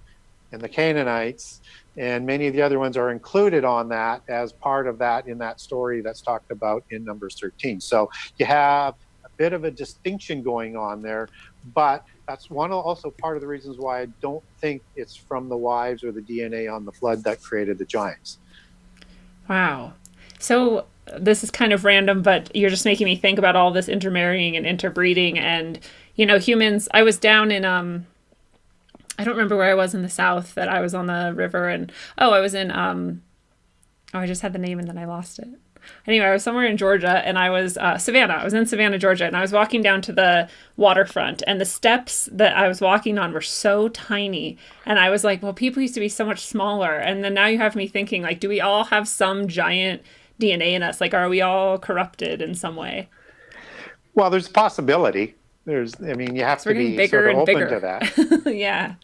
S3: and the Canaanites and many of the other ones are included on that as part of that in that story that's talked about in Numbers 13. So you have a bit of a distinction going on there, but that's also part of the reasons why I don't think it's from the wives or the DNA on the flood that created the giants.
S2: Wow. So this is kind of random, but you're just making me think about all this intermarrying and interbreeding and, humans. I was down in, I don't remember where I was in the South that I was on the river and, I was in, I just had the name and then I lost it. Anyway, I was somewhere in Georgia and I was Savannah. I was in Savannah, Georgia, and I was walking down to the waterfront and the steps that I was walking on were so tiny. And I was like, well, people used to be so much smaller. And then now you have me thinking, like, do we all have some giant DNA in us? Like, are we all corrupted in some way?
S3: Well, there's a possibility. You have to be sort of open to that.
S2: Yeah.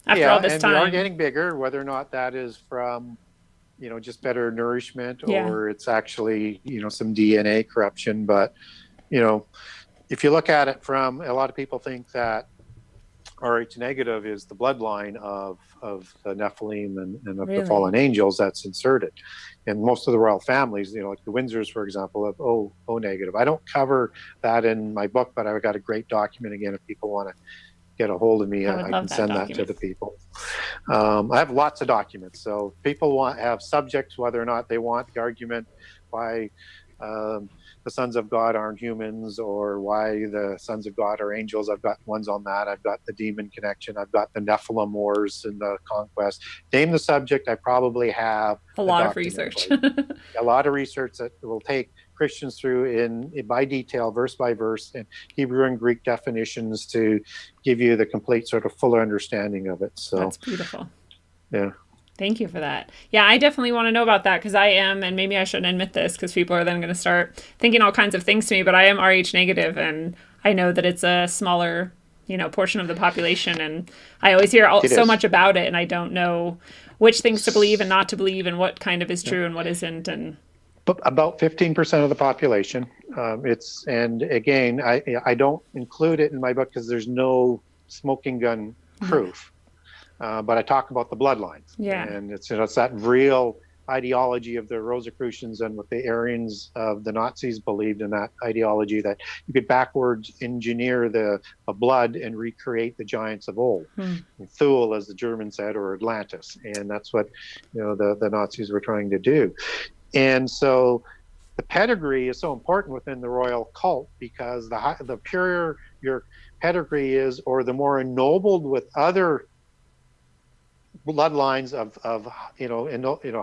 S2: After all this time.
S3: We are getting bigger, whether or not that is from just better nourishment or it's actually, some DNA corruption. But, if you look at it from, a lot of people think that Rh negative is the bloodline of the Nephilim and of the fallen angels that's inserted. And most of the royal families, like the Windsors, for example, have O negative. I don't cover that in my book, but I've got a great document again if people want to get a hold of me. I can send that to the people. I have lots of documents. So people have subjects, whether or not they want the argument why the sons of God aren't humans or why the sons of God are angels. I've got ones on that. I've got the demon connection. I've got the Nephilim wars and the conquest. Name the subject. I probably have
S2: a lot of research.
S3: A lot of research that will take Christians through by detail, verse by verse, and Hebrew and Greek definitions to give you the complete sort of fuller understanding of it. So
S2: that's beautiful.
S3: Yeah.
S2: Thank you for that. Yeah, I definitely want to know about that because I am, and maybe I shouldn't admit this because people are then going to start thinking all kinds of things to me, but I am Rh negative and I know that it's a smaller, portion of the population. And I always hear so much about it and I don't know which things to believe and not to believe and what kind of is true and what isn't. And
S3: about 15% of the population. And again, I don't include it in my book because there's no smoking gun proof. But I talk about the bloodlines.
S2: Yeah.
S3: And it's that real ideology of the Rosicrucians and what the Aryans of the Nazis believed in, that ideology that you could backwards engineer the blood and recreate the giants of old. Thule, as the Germans said, or Atlantis. And that's what the Nazis were trying to do. And so the pedigree is so important within the royal cult because the purer your pedigree is, or the more ennobled with other bloodlines of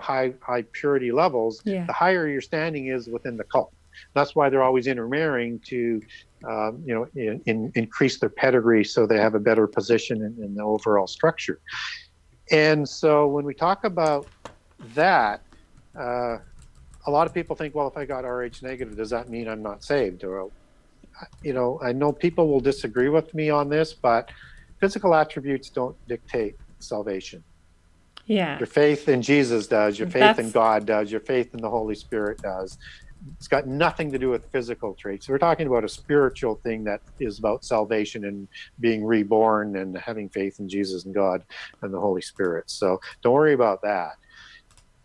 S3: high purity levels, the higher your standing is within the cult. That's why they're always intermarrying to increase their pedigree so they have a better position in the overall structure. And so when we talk about that, a lot of people think, well, if I got Rh negative, does that mean I'm not saved? Or, I know people will disagree with me on this, but physical attributes don't dictate salvation.
S2: Yeah.
S3: Your faith in Jesus does. Your faith in God does. Your faith in the Holy Spirit does. It's got nothing to do with physical traits. We're talking about a spiritual thing that is about salvation and being reborn and having faith in Jesus and God and the Holy Spirit. So don't worry about that.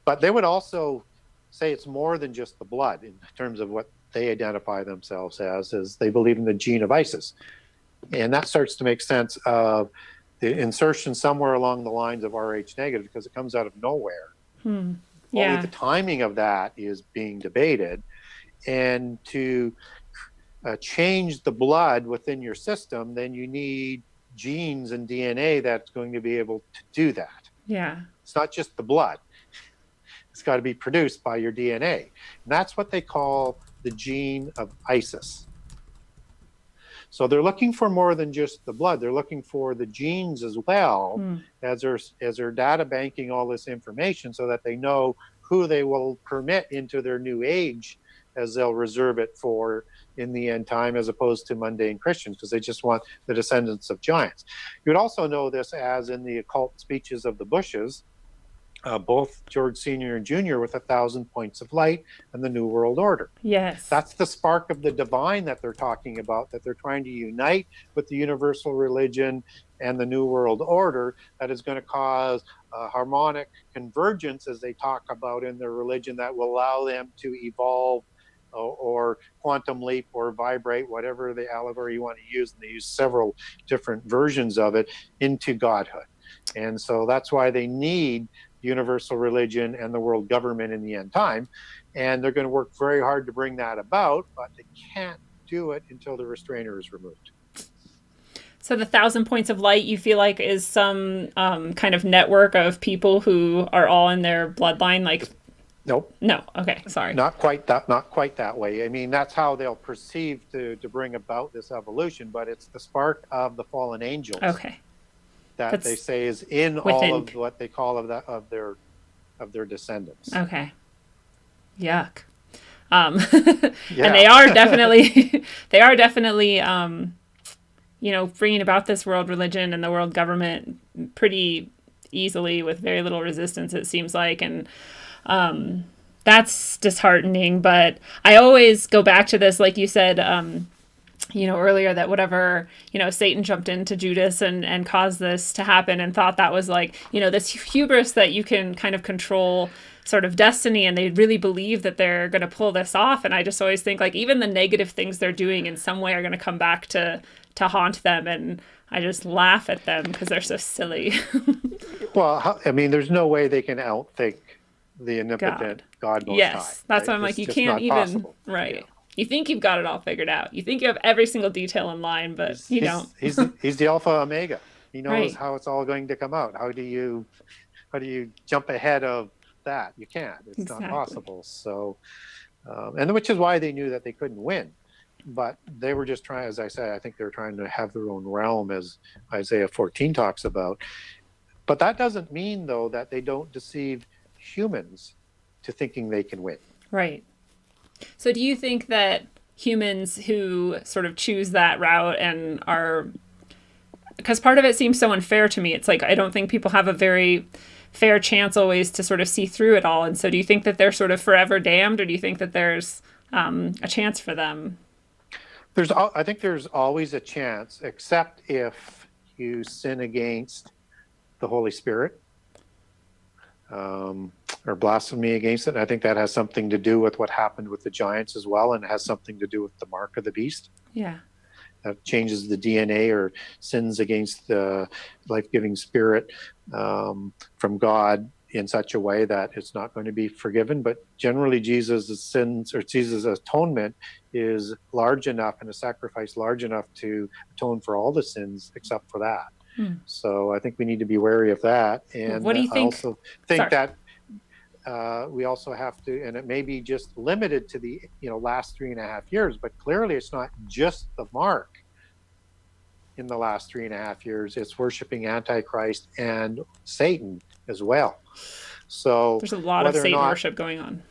S3: But they would also say it's more than just the blood in terms of what they identify themselves as they believe in the gene of Isis. And that starts to make sense of the insertion somewhere along the lines of Rh negative because it comes out of nowhere. Only the timing of that is being debated. And to change the blood within your system, then you need genes and DNA that's going to be able to do that.
S2: Yeah.
S3: It's not just the blood. It's got to be produced by your DNA. And that's what they call the gene of Isis. So they're looking for more than just the blood. They're looking for the genes as well as they're data banking all this information so that they know who they will permit into their new age as they'll reserve it for in the end time as opposed to mundane Christians because they just want the descendants of giants. You would also know this as in the occult speeches of the Bushes, both George Sr. and Jr. with 1,000 points of light and the New World Order.
S2: Yes.
S3: That's the spark of the divine that they're talking about, that they're trying to unite with the universal religion and the New World Order that is going to cause harmonic convergence, as they talk about in their religion, that will allow them to evolve or quantum leap or vibrate, whatever the allegory you want to use. And they use several different versions of it into godhood. And so that's why they need universal religion and the world government in the end time. And they're going to work very hard to bring that about, but they can't do it until the restrainer is removed.
S2: So the 1,000 points of light, you feel like, is some kind of network of people who are all in their bloodline? Like,
S3: Nope.
S2: no. Okay, sorry.
S3: Not quite that way. I mean, that's how they'll perceive to bring about this evolution, but it's the spark of the fallen angels.
S2: Okay.
S3: That they say is in all of what they call of their descendants.
S2: Okay. Yuck. And they are definitely bringing about this world religion and the world government pretty easily with very little resistance, it seems like. And that's disheartening. But I always go back to this, like you said, earlier, that whatever, Satan jumped into Judas and caused this to happen and thought that was like, this hubris that you can kind of control sort of destiny, and they really believe that they're going to pull this off. And I just always think, like, even the negative things they're doing in some way are going to come back to haunt them, and I just laugh at them because they're so silly.
S3: Well, I mean, there's no way they can outthink the omnipotent God Most High.
S2: Yes, that's why I'm like, you can't even possible. Right. Yeah. You think you've got it all figured out. You think you have every single detail in line, but you don't.
S3: He's the Alpha Omega. He knows how it's all going to come out. How do you jump ahead of that? You can't. It's not possible. So, and which is why they knew that they couldn't win. But they were just trying, as I said, I think they were trying to have their own realm, as Isaiah 14 talks about. But that doesn't mean, though, that they don't deceive humans to thinking they can win.
S2: Right. So do you think that humans who sort of choose that route and are, because part of it seems so unfair to me, it's like I don't think people have a very fair chance always to sort of see through it all. And so do you think that they're sort of forever damned, or do you think that there's a chance for them?
S3: I think there's always a chance, except if you sin against the Holy Spirit, or blasphemy against it. And I think that has something to do with what happened with the giants as well, and it has something to do with the mark of the beast.
S2: Yeah.
S3: That changes the DNA or sins against the life-giving spirit from God in such a way that it's not going to be forgiven. But generally, Jesus' sins, or Jesus' atonement, is large enough, and a sacrifice large enough to atone for all the sins except for that. So I think we need to be wary of that. And
S2: what do you think?
S3: I also think that we also have to, and it may be just limited to the last 3.5 years, but clearly it's not just the mark in the last 3.5 years. It's worshiping Antichrist and Satan as well. So
S2: there's a lot of Satan worship going on.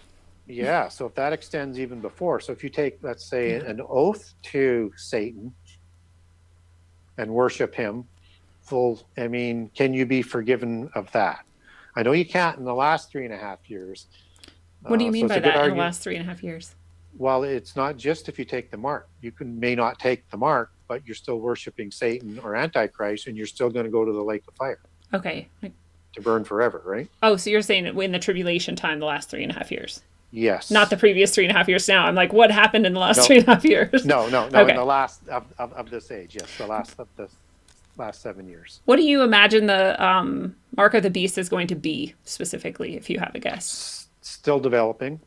S3: Yeah. So if that extends even before, so if you take, let's say, an oath to Satan and worship him, can you be forgiven of that? I know you can't in the last 3.5 years.
S2: What do you mean by that, in the last 3.5 years?
S3: Well, it's not just if you take the mark. You may not take the mark, but you're still worshiping Satan or Antichrist, and you're still going to go to the lake of fire.
S2: Okay.
S3: To burn forever, right?
S2: Oh, so you're saying in the tribulation time, the last 3.5 years?
S3: Yes.
S2: Not the previous 3.5 years now. I'm like, what happened in the last 3.5 years?
S3: No. Okay. In the last of this age, yes. The last of the last 7 years.
S2: What do you imagine the mark of the beast is going to be specifically, if you have a guess?
S3: Still developing.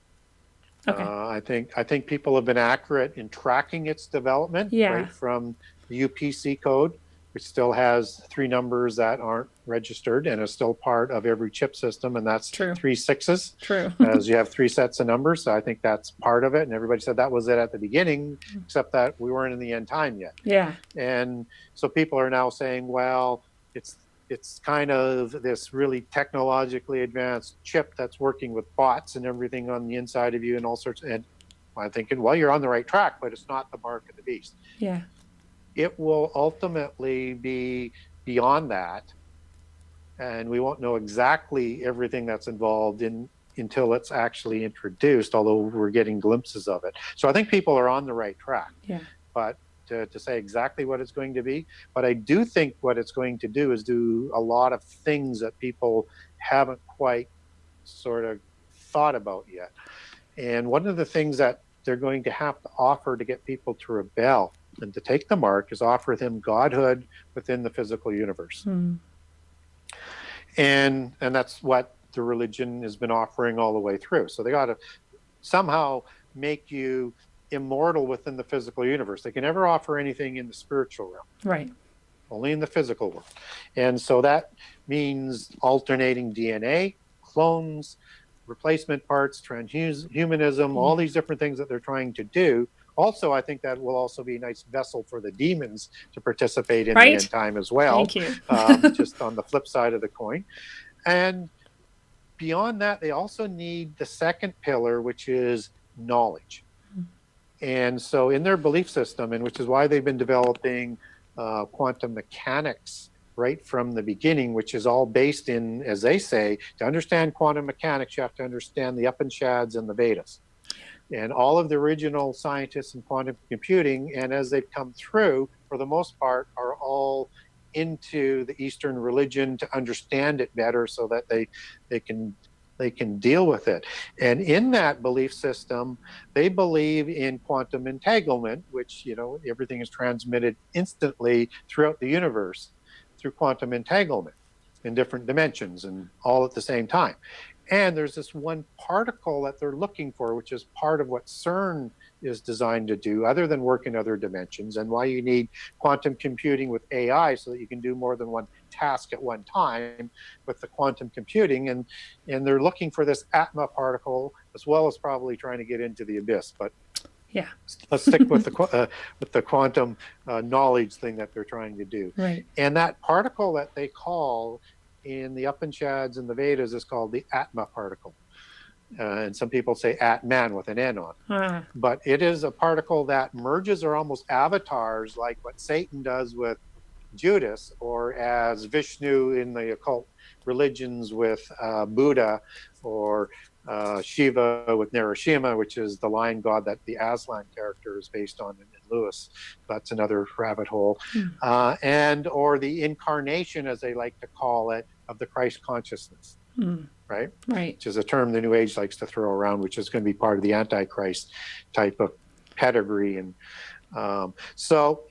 S2: Okay.
S3: I think people have been accurate in tracking its development, right from the UPC code, which still has 3 numbers that aren't registered and is still part of every chip system, and that's
S2: True.
S3: 3 sixes.
S2: True.
S3: As you have 3 sets of numbers, so I think that's part of it. And everybody said that was it at the beginning, except that we weren't in the end time yet.
S2: Yeah.
S3: And so people are now saying, well, it's kind of this really technologically advanced chip that's working with bots and everything on the inside of you and all sorts. And I'm thinking, well, you're on the right track, but it's not the mark of the beast.
S2: Yeah.
S3: It will ultimately be beyond that, and we won't know exactly everything that's involved until it's actually introduced, although we're getting glimpses of it. So I think people are on the right track.
S2: Yeah.
S3: But to say exactly what it's going to be, but I do think what it's going to do is do a lot of things that people haven't quite sort of thought about yet. And one of the things that they're going to have to offer to get people to rebel and to take the mark is offer them godhood within the physical universe. And that's what the religion has been offering all the way through. So they got to somehow make you immortal within the physical universe. They can never offer anything in the spiritual realm.
S2: Right.
S3: Only in the physical world. And so that means alternating DNA, clones, replacement parts, transhumanism, all these different things that they're trying to do. Also, I think that will also be a nice vessel for the demons to participate in the end time as well.
S2: Thank you.
S3: Just on the flip side of the coin. And beyond that, they also need the second pillar, which is knowledge. And so in their belief system, and which is why they've been developing quantum mechanics right from the beginning, which is all based in, as they say, to understand quantum mechanics, you have to understand the Upanishads and the Vedas. And all of the original scientists in quantum computing, and as they've come through, for the most part, are all into the Eastern religion to understand it better so that they can deal with it. And in that belief system, they believe in quantum entanglement, which, you know, everything is transmitted instantly throughout the universe through quantum entanglement in different dimensions and all at the same time. And there's this one particle that they're looking for, which is part of what CERN is designed to do, other than work in other dimensions, and why you need quantum computing with AI so that you can do more than one task at one time with the quantum computing. And they're looking for this Atma particle, as well as probably trying to get into the abyss. But
S2: yeah,
S3: let's stick with the quantum knowledge thing that they're trying to do.
S2: Right.
S3: And that particle that they call in the Upanishads and the Vedas is called the Atma particle. And some people say Atman with an N on. But it is a particle that merges or almost avatars like what Satan does with Judas, or as Vishnu in the occult religions with Buddha, or Shiva with Narasimha, which is the lion god that the Aslan character is based on in Lewis. That's another rabbit hole. And or the incarnation, as they like to call it, of the Christ consciousness. Right? Which is a term the New Age likes to throw around, which is going to be part of the Antichrist type of pedigree. And so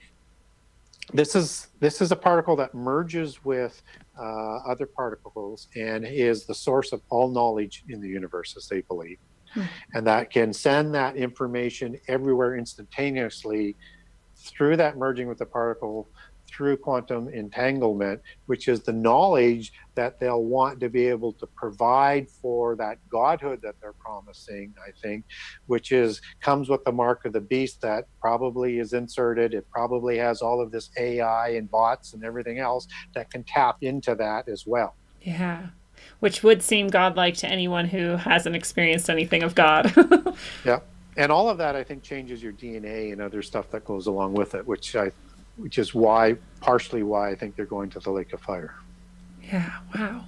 S3: this is a particle that merges with other particles and is the source of all knowledge in the universe, as they believe. And that can send that information everywhere instantaneously through that merging with the particle, through quantum entanglement, which is the knowledge that they'll want to be able to provide for that godhood that they're promising, I think, which comes with the mark of the beast that probably is inserted. It probably has all of this AI and bots and everything else that can tap into that as well.
S2: Yeah. Which would seem godlike to anyone who hasn't experienced anything of God.
S3: Yeah. And all of that, I think, changes your DNA and other stuff that goes along with it, which is partially why I think they're going to the lake of fire.
S2: Yeah, wow.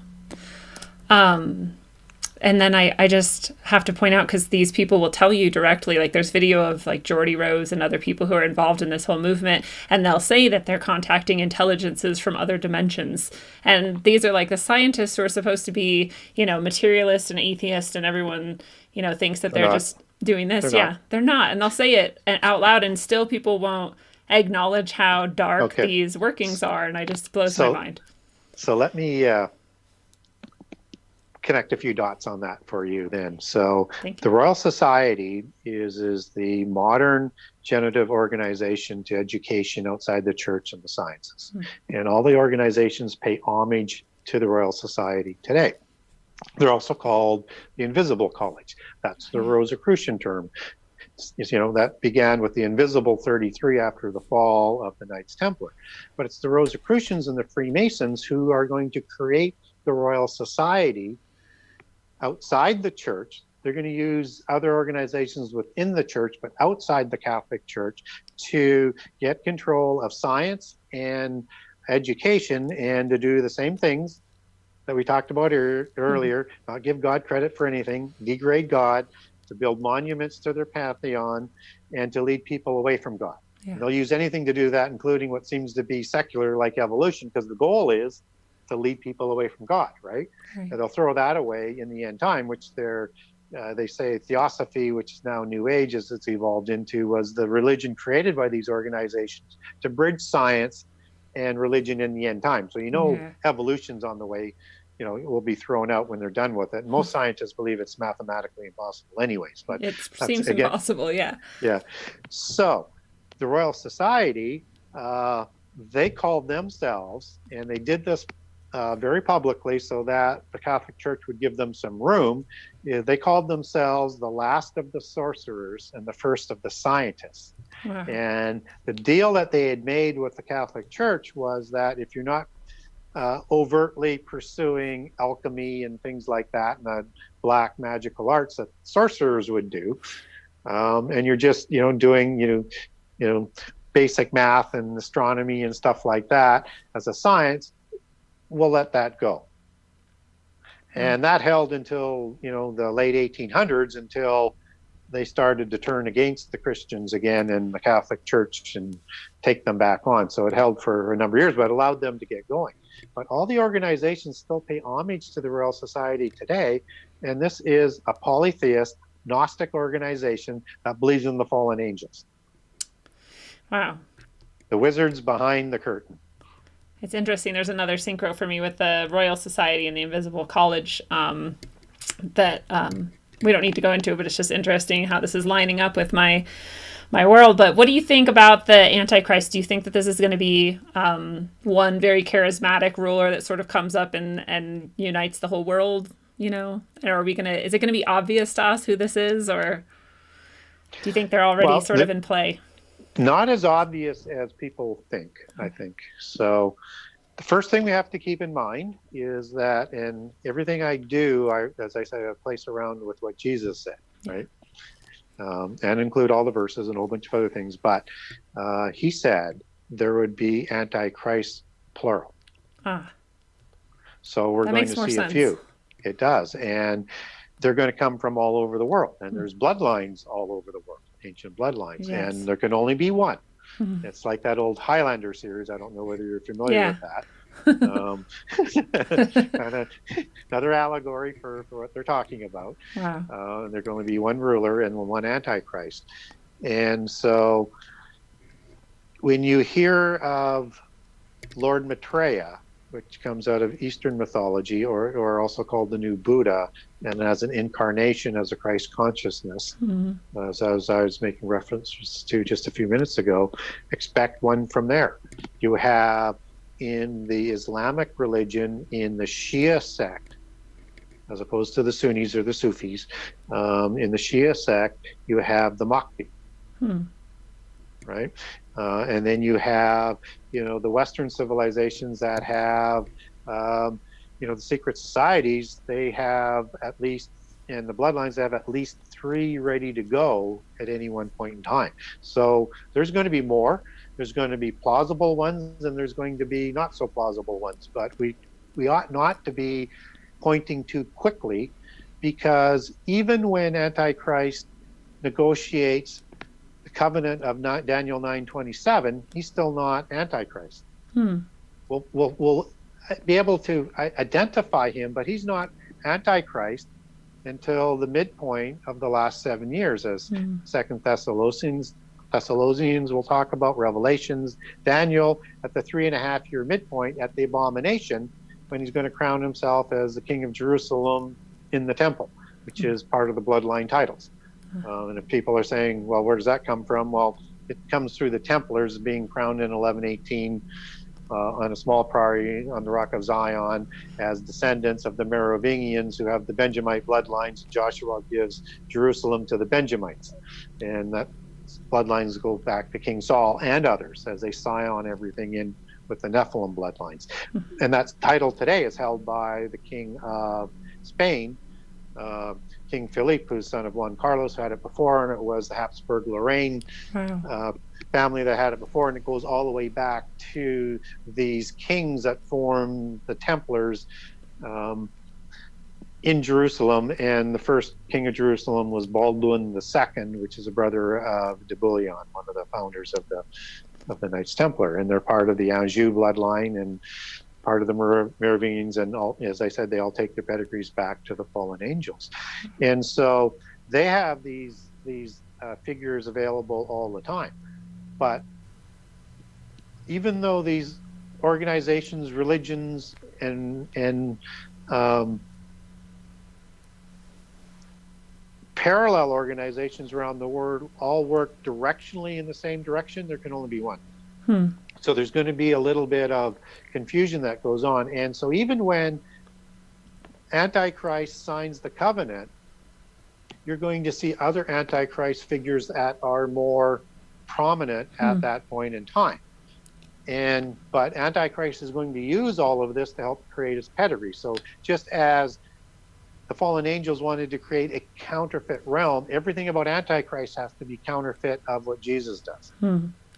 S2: And then I just have to point out, because these people will tell you directly, like there's video of like Geordie Rose and other people who are involved in this whole movement, and they'll say that they're contacting intelligences from other dimensions. And these are like the scientists who are supposed to be, you know, materialist and atheist, and everyone, you know, thinks that they're just doing this. They're not. And they'll say it out loud, and still people won't acknowledge how dark these workings are, and I just blows my mind.
S3: So let me connect a few dots on that for you then. So the Royal Society is the modern generative organization to education outside the church and the sciences. And all the organizations pay homage to the Royal Society today. They're also called the Invisible College. That's the Rosicrucian term. You know, that began with the Invisible 33 after the fall of the Knights Templar. But it's the Rosicrucians and the Freemasons who are going to create the Royal Society outside the church. They're going to use other organizations within the church, but outside the Catholic Church, to get control of science and education, and to do the same things that we talked about earlier, not give God credit for anything, degrade God, to build monuments to their pantheon, and to lead people away from God. They'll use anything to do that, including what seems to be secular, like evolution, because the goal is to lead people away from God, right? And they'll throw that away in the end time, which they say Theosophy, which is now New Age as it's evolved into, was the religion created by these organizations to bridge science and religion in the end time. So evolution's on the way it will be thrown out when they're done with it. And most scientists believe it's mathematically impossible anyways, but
S2: It
S3: that's,
S2: seems
S3: again,
S2: impossible, yeah.
S3: yeah. So the Royal Society, they called themselves, and they did this very publicly so that the Catholic Church would give them some room. They called themselves the last of the sorcerers and the first of the scientists.
S2: Wow.
S3: And the deal that they had made with the Catholic Church was that if you're not overtly pursuing alchemy and things like that, and the black magical arts that sorcerers would do, and you're just doing basic math and astronomy and stuff like that as a science, we'll let that go. And that held until the late 1800s, until they started to turn against the Christians again and the Catholic Church and take them back on. So it held for a number of years, but allowed them to get going. But all the organizations still pay homage to the Royal Society today. And this is a polytheist, Gnostic organization that believes in the fallen angels.
S2: Wow.
S3: The wizards behind the curtain.
S2: It's interesting. There's another synchro for me with the Royal Society and the Invisible College that we don't need to go into, but it's just interesting how this is lining up with my world. But what do you think about the Antichrist? Do you think that this is going to be one very charismatic ruler that sort of comes up and unites the whole world? Or is it going to be obvious to us who this is, or do you think they're already sort of in play?
S3: Not as obvious as people think, I think. So the first thing we have to keep in mind is that in everything I do, as I say, I place around with what Jesus said, right? And include all the verses and a whole bunch of other things. But he said there would be Antichrist, plural. So we're going to see a few. It does. And they're going to come from all over the world. And there's bloodlines all over the world, ancient bloodlines. Yes. And there can only be one. It's like that old Highlander series. I don't know whether you're familiar with that. Kind of another allegory for what they're talking about. Wow. There's going to be one ruler and one Antichrist. And so when you hear of Lord Maitreya, which comes out of Eastern mythology, or also called the new Buddha, and as an incarnation as a Christ consciousness, as I was making references to just a few minutes ago, expect one from there. You have in the Islamic religion, in the Shia sect, as opposed to the Sunnis or the Sufis, in the Shia sect, you have the Mahdi, right? And then you have, the Western civilizations that have, the secret societies, they have at least, and the bloodlines have at least 3 ready to go at any one point in time. So there's going to be more. There's going to be plausible ones, and there's going to be not so plausible ones. But we ought not to be pointing too quickly, because even when Antichrist negotiates the covenant of Daniel 9:27, he's still not Antichrist. We'll be able to identify him, but he's not Antichrist until the midpoint of the last 7 years, as Second Thessalonians will talk about, Revelations, Daniel at the 3.5-year midpoint at the abomination, when he's going to crown himself as the King of Jerusalem in the temple, which is part of the bloodline titles. And if people are saying, well, where does that come from? Well, it comes through the Templars being crowned in 1118 on a small prairie on the Rock of Zion as descendants of the Merovingians who have the Benjamite bloodlines. Joshua gives Jerusalem to the Benjamites. And that bloodlines go back to King Saul and others as they scion everything in with the Nephilim bloodlines. And that title today is held by the King of Spain, King Philippe, who's son of Juan Carlos, who had it before, and it was the Habsburg-Lorraine family that had it before, and it goes all the way back to these kings that formed the Templars in Jerusalem. And the first king of Jerusalem was Baldwin II, which is a brother of de Bouillon, one of the founders of the Knights Templar, and they're part of the Anjou bloodline and part of the Merovingians, and all, as I said, they all take their pedigrees back to the fallen angels. And so they have these figures available all the time. But even though these organizations, religions, and um, parallel organizations around the world all work directionally in the same direction, there can only be one. So there's going to be a little bit of confusion that goes on. And so even when Antichrist signs the covenant, you're going to see other Antichrist figures that are more prominent at that point in time. But Antichrist is going to use all of this to help create his pedigree. So just as the fallen angels wanted to create a counterfeit realm, everything about Antichrist has to be counterfeit of what Jesus does.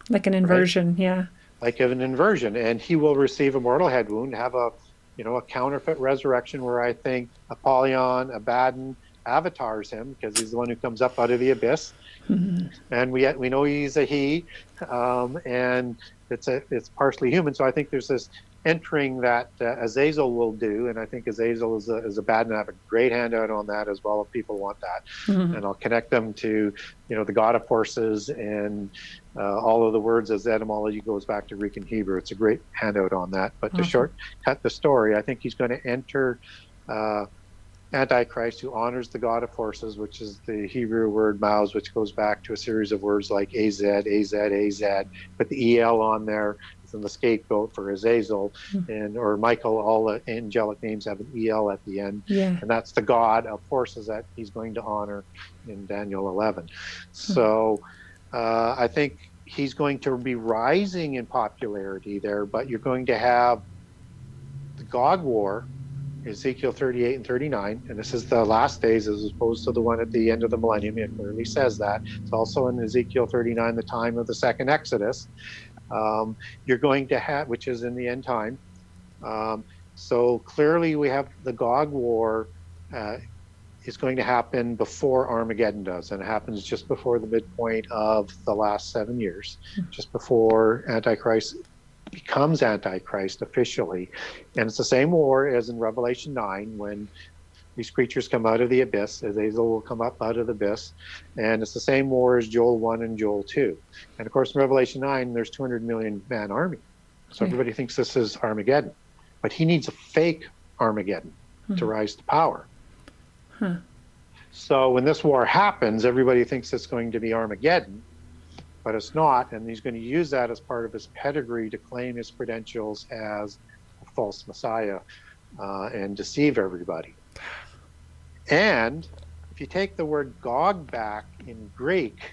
S2: Like an inversion, right? Yeah.
S3: Like an inversion. And he will receive a mortal head wound, have a counterfeit resurrection where I think Apollyon, Abaddon, avatars him because he's the one who comes up out of the abyss. And we know he's a he, and it's partially human. So I think there's this entering that Azazel will do, and I think Azazel is a bad, and I have a great handout on that as well if people want that. And I'll connect them to the god of horses and all of the words as etymology goes back to Greek and Hebrew. It's a great handout on that. But to shortcut the story, I think he's going to enter Antichrist, who honors the god of horses, which is the Hebrew word Maus, which goes back to a series of words like Az, Az, Az. Put the El on there, and the scapegoat for Azazel, or Michael. All the angelic names have an El at the end, and that's the god of horses that he's going to honor in Daniel 11. So I think he's going to be rising in popularity there, but you're going to have the God War, Ezekiel 38 and 39, and this is the last days as opposed to the one at the end of the millennium. It clearly says that. It's also in Ezekiel 39, the time of the second Exodus. You're going to have, which is in the end time. So clearly we have the Gog War is going to happen before Armageddon does, and it happens just before the midpoint of the last 7 years, just before Antichrist becomes Antichrist officially. And it's the same war as in Revelation 9 when these creatures come out of the abyss. Azazel will come up out of the abyss. And it's the same war as Joel 1 and Joel 2. And of course, in Revelation 9, there's 200 million man army. So everybody thinks this is Armageddon. But he needs a fake Armageddon to rise to power. So when this war happens, everybody thinks it's going to be Armageddon. But it's not, and he's going to use that as part of his pedigree to claim his credentials as a false Messiah and deceive everybody. And if you take the word Gog back in Greek,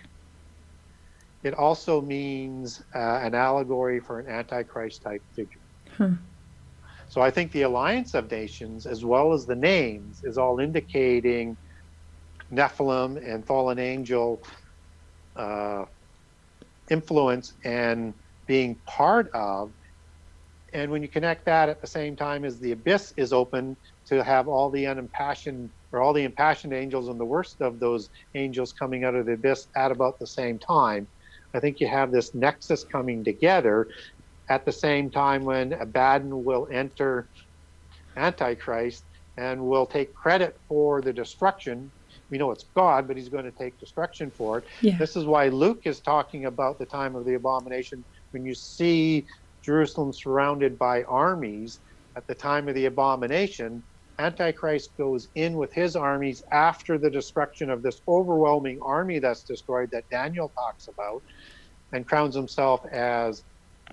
S3: it also means an allegory for an Antichrist-type figure. So I think the alliance of nations, as well as the names, is all indicating Nephilim and fallen angel influence and being part of. And when you connect that at the same time as the abyss is open to have all the unimpassioned or all the impassioned angels and the worst of those angels coming out of the abyss at about the same time, I think you have this nexus coming together at the same time when Abaddon will enter Antichrist and will take credit for the destruction. We know it's God, but he's going to take destruction for it. This is why Luke is talking about the time of the abomination. When you see Jerusalem surrounded by armies at the time of the abomination, Antichrist goes in with his armies after the destruction of this overwhelming army that's destroyed that Daniel talks about, and crowns himself as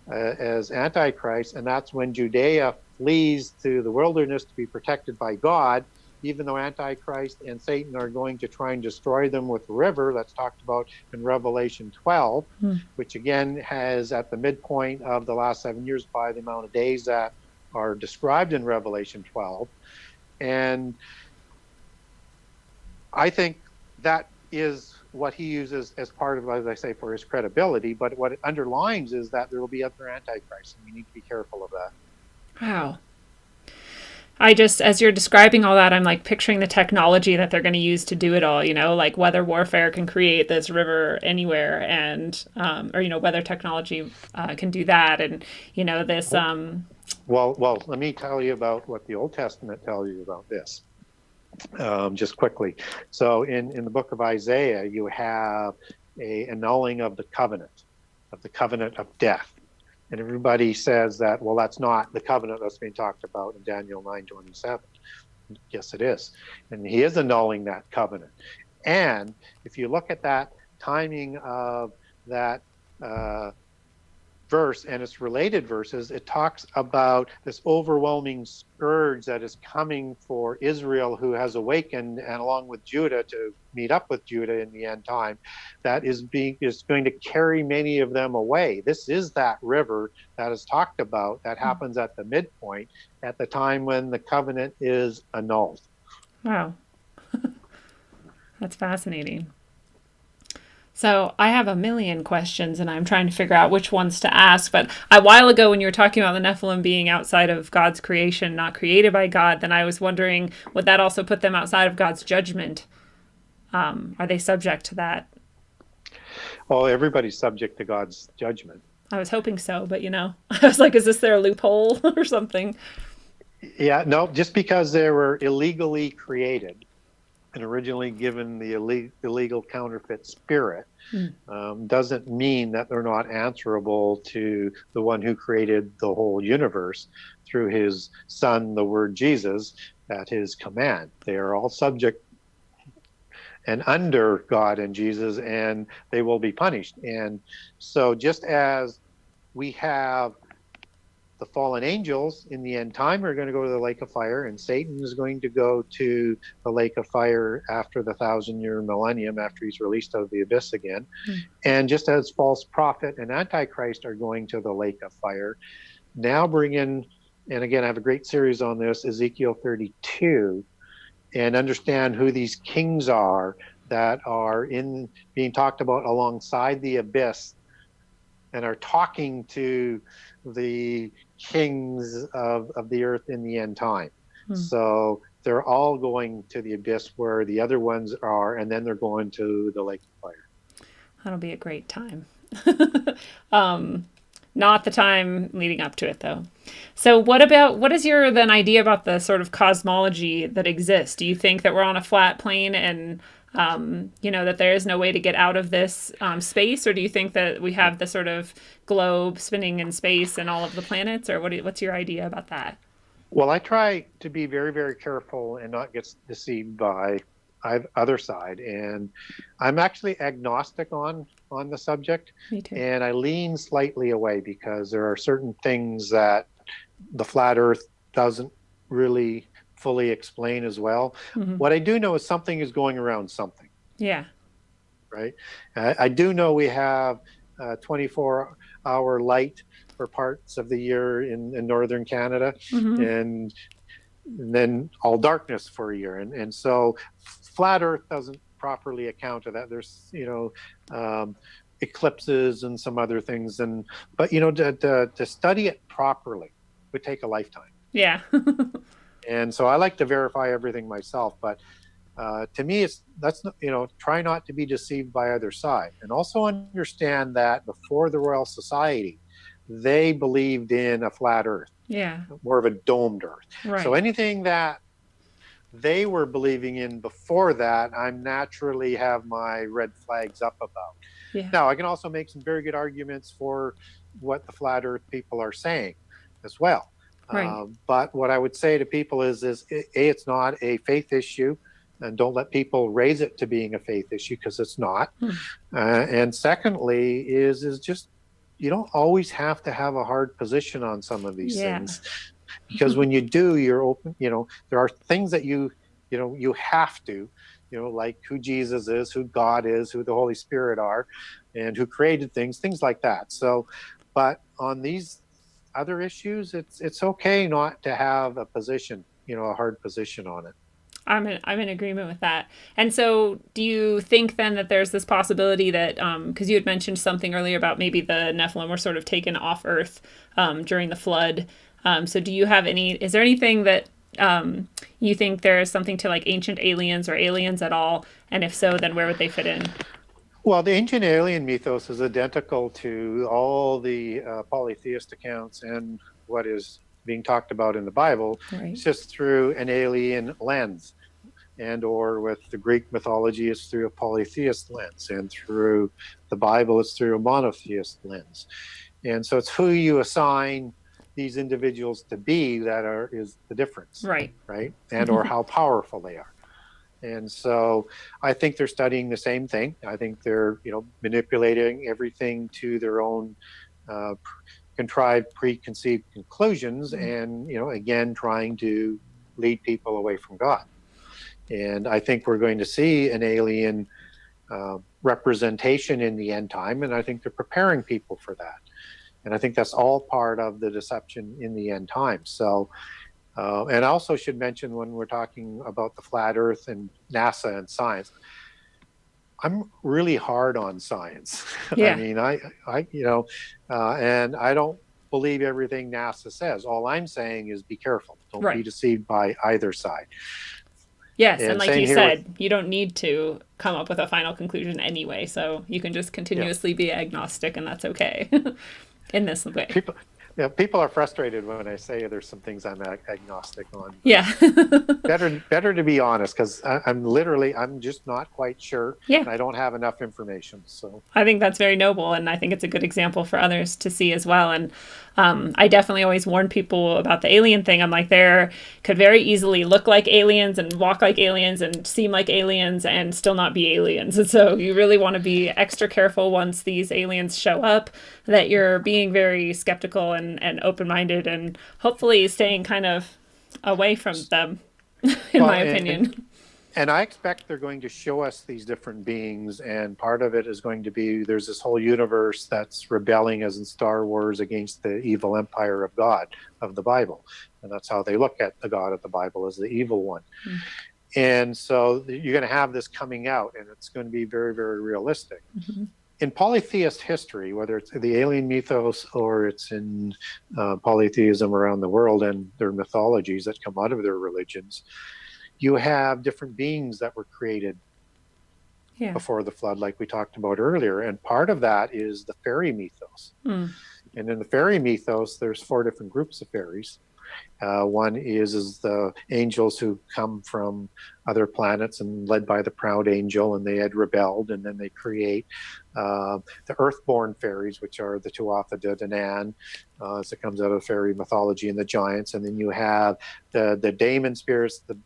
S3: Antichrist. And that's when Judea flees to the wilderness to be protected by God, even though Antichrist and Satan are going to try and destroy them with the river that's talked about in Revelation 12, which again has at the midpoint of the last 7 years by the amount of days that are described in Revelation 12. And I think that is what he uses as part of, as I say, for his credibility. But what it underlines is that there will be other Antichrists, and we need to be careful of that.
S2: Wow. I just, as you're describing all that, I'm like picturing the technology that they're going to use to do it all, like weather warfare can create this river anywhere, and, or, weather technology can do that. And, this.
S3: Well, let me tell you about what the Old Testament tells you about this, just quickly. So in the book of Isaiah, you have a annulling of the covenant of death. And everybody says that, well, that's not the covenant that's being talked about in Daniel 9:27. Yes, it is. And he is annulling that covenant. And if you look at that timing of that verse and its related verses, it talks about this overwhelming scourge that is coming for Israel, who has awakened, and along with Judah, to meet up with Judah in the end time, that is going to carry many of them away. This is that river that is talked about that happens at the midpoint, at the time when the covenant is annulled.
S2: Wow. That's fascinating. So I have a million questions and I'm trying to figure out which ones to ask. But a while ago, when you were talking about the Nephilim being outside of God's creation, not created by God, then I was wondering, would that also put them outside of God's judgment? Are they subject to that?
S3: Well, everybody's subject to God's judgment.
S2: I was hoping so, but I was like, is this their loophole or something?
S3: Yeah, no, just because they were illegally created and originally given the illegal counterfeit spirit doesn't mean that they're not answerable to the one who created the whole universe through his son, the word Jesus, at his command. They are all subject and under God and Jesus, and they will be punished. And so just as we have the fallen angels in the end time are going to go to the lake of fire, and Satan is going to go to the lake of fire after the 1,000-year millennium, after he's released out of the abyss again. And just as false prophet and antichrist are going to the lake of fire, now bring in, and again, I have a great series on this, Ezekiel 32, and understand who these kings are that are being talked about alongside the abyss and are talking to the kings of the earth in the end time. So they're all going to the abyss where the other ones are, and then they're going to the lake of fire.
S2: That'll be a great time. Not the time leading up to it, though. So what is your then idea about the sort of cosmology that exists? Do you think that we're on a flat plane and that there is no way to get out of this space, or do you think that we have the sort of globe spinning in space and all of the planets, or what's your idea about that?
S3: Well, I try to be very, very careful and not get deceived by other side, and I'm actually agnostic on the subject.
S2: Me too.
S3: And I lean slightly away because there are certain things that the flat earth doesn't really fully explain as well. What I do know is something is going around something.
S2: Yeah.
S3: Right. I do know we have 24-hour light for parts of the year in northern Canada, and then all darkness for a year. And so flat earth doesn't properly account for that. There's, eclipses and some other things. But to study it properly would take a lifetime.
S2: Yeah.
S3: And so I like to verify everything myself, but to me, try not to be deceived by either side, and also understand that before the Royal Society, they believed in a flat Earth, more of a domed Earth.
S2: Right.
S3: So anything that they were believing in before that, I naturally have my red flags up about.
S2: Yeah.
S3: Now, I can also make some very good arguments for what the flat Earth people are saying as well.
S2: Right.
S3: But what I would say to people is it's not a faith issue, and don't let people raise it to being a faith issue, because it's not. And secondly, is just you don't always have to have a hard position on some of these things, because when you do, you're open. There are things that you have to, like who Jesus is, who God is, who the Holy Spirit are, and who created things like that. So, but on these other issues, it's okay not to have a position, a hard position on it.
S2: I'm in agreement with that. And so do you think then that there's this possibility that, because you had mentioned something earlier about maybe the Nephilim were sort of taken off Earth during the flood. So do you have is there anything that you think there is something to like ancient aliens or aliens at all? And if so, then where would they fit in?
S3: Well, the ancient alien mythos is identical to all the polytheist accounts and what is being talked about in the Bible.
S2: Right.
S3: It's just through an alien lens, or with the Greek mythology, it's through a polytheist lens, and through the Bible, it's through a monotheist lens. And so it's who you assign these individuals to be that is the difference,
S2: Right.
S3: right? And or how powerful they are. And so I think they're studying the same thing. I think they're, manipulating everything to their own uh, contrived, preconceived conclusions, and again trying to lead people away from God. And I think we're going to see an alien representation in the end time, and I think they're preparing people for that. And I think that's all part of the deception in the end time. So, and I also should mention, when we're talking about the flat Earth and NASA and science, I'm really hard on science.
S2: Yeah.
S3: I mean, and I don't believe everything NASA says. All I'm saying is be careful. Don't be deceived by either side.
S2: Yes, and like you said, you don't need to come up with a final conclusion anyway, so you can just continuously be agnostic, and that's okay in this way.
S3: People are frustrated when I say there's some things I'm agnostic on.
S2: Yeah.
S3: better to be honest, because I'm just not quite sure.
S2: Yeah.
S3: And I don't have enough information. So
S2: I think that's very noble, and I think it's a good example for others to see as well. And I definitely always warn people about the alien thing. I'm like, there could very easily look like aliens and walk like aliens and seem like aliens and still not be aliens. And so you really want to be extra careful once these aliens show up, that you're being very skeptical and open-minded, and hopefully staying kind of away from them, in my opinion.
S3: And I expect they're going to show us these different beings, and part of it is going to be there's this whole universe that's rebelling, as in Star Wars, against the evil empire of God of the Bible. And that's how they look at the God of the Bible, as the evil one. Mm. And so you're going to have this coming out, and it's going to be very, very realistic. Mm-hmm. In polytheist history, whether it's the alien mythos or it's in polytheism around the world and their mythologies that come out of their religions, you have different beings that were created before the flood, like we talked about earlier. And part of that is the fairy mythos. Mm. And in the fairy mythos, there's 4 different groups of fairies. One is the angels who come from other planets and led by the proud angel, and they had rebelled, and then they create the earthborn fairies, which are the Tuatha De Danann, as it comes out of fairy mythology, and the giants. And then you have the daemon spirits, the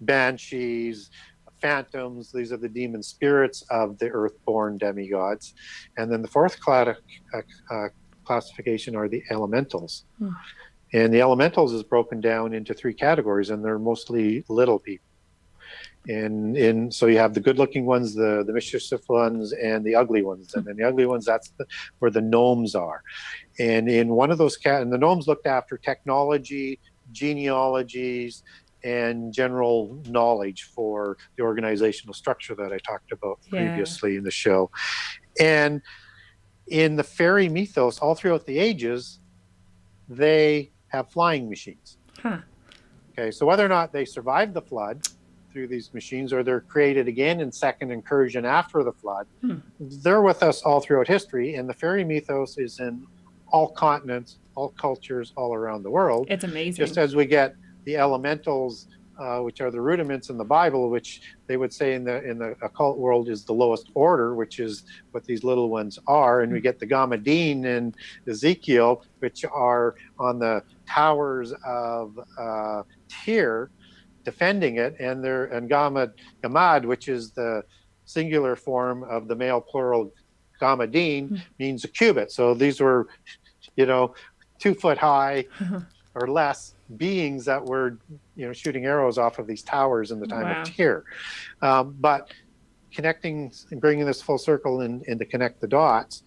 S3: banshees, phantoms. These are the demon spirits of the earthborn demigods. And then the 4th classification are the elementals. Hmm. And the elementals is broken down into 3 categories, and they're mostly little people. And so you have the good-looking ones, the mischievous ones, and the ugly ones. And then the ugly ones, that's where the gnomes are. And in one of those and the gnomes looked after technology, genealogies, and general knowledge for the organizational structure that I talked about previously in the show. And in the fairy mythos, all throughout the ages, they have flying machines. Huh. Okay, so whether or not they survived the flood through these machines, or they're created again in second incursion after the flood, they're with us all throughout history. And the fairy mythos is in all continents, all cultures, all around the world.
S2: It's amazing.
S3: Just as we get the elementals, which are the rudiments in the Bible, which they would say in the occult world is the lowest order, which is what these little ones are. And we get the Gamadin in Ezekiel, which are on the towers of Tyr, defending it, and Gamad, which is the singular form of the male plural Gamadin, means a cubit. So these were, 2 foot high or less beings that were, shooting arrows off of these towers in the time of Tyr. But connecting and bringing this full circle and to connect the dots,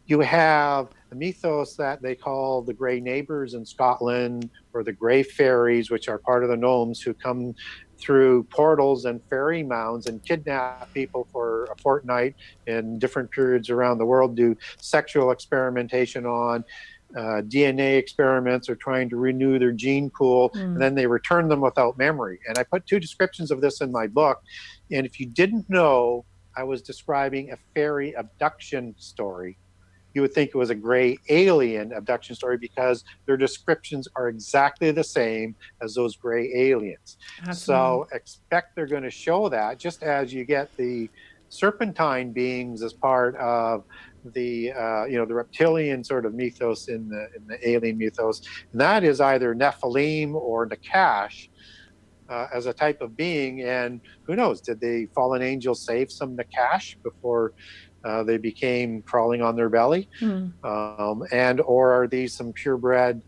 S3: you have a mythos that they call the Grey Neighbors in Scotland, or the Grey Fairies, which are part of the gnomes who come through portals and fairy mounds and kidnap people for a fortnight in different periods around the world, do sexual experimentation on, DNA experiments, or trying to renew their gene pool, and then they return them without memory. And I put 2 descriptions of this in my book. And if you didn't know I was describing a fairy abduction story, you would think it was a gray alien abduction story, because their descriptions are exactly the same as those gray aliens. Absolutely. So expect they're going to show that, just as you get the serpentine beings as part of the the reptilian sort of mythos in the alien mythos, and that is either Nephilim or Nakash as a type of being. And who knows, did the fallen angels save some Nakash before they became crawling on their belly? And or are these some purebred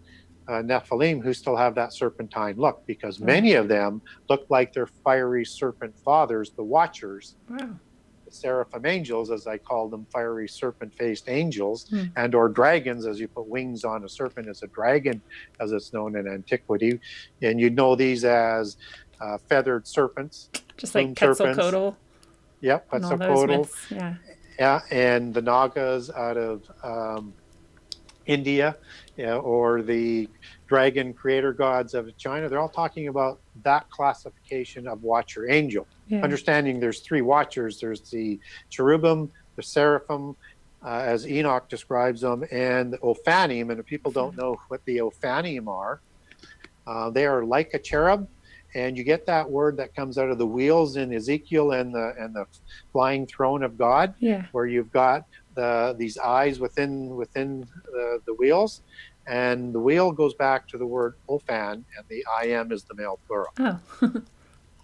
S3: Nephilim who still have that serpentine look? Because many of them look like their fiery serpent fathers, the Watchers.
S2: Wow.
S3: The seraphim angels, as I call them, fiery serpent-faced angels, and or dragons, as you put wings on a serpent, as a dragon, as it's known in antiquity. And you'd know these as feathered serpents,
S2: just like Quetzalcoatl.
S3: Yep, Quetzalcoatl.
S2: Yeah,
S3: and the Nagas out of India, or the dragon creator gods of China. They're all talking about that classification of watcher angel. Understanding there's three watchers. There's the cherubim, the seraphim, as Enoch describes them, and the Ophanim. And if people don't know what the Ophanim are, they are like a cherub. And you get that word that comes out of the wheels in Ezekiel and the flying throne of God, where you've got these eyes within the wheels, and the wheel goes back to the word Ophan, and the I am is the male plural.
S2: Oh,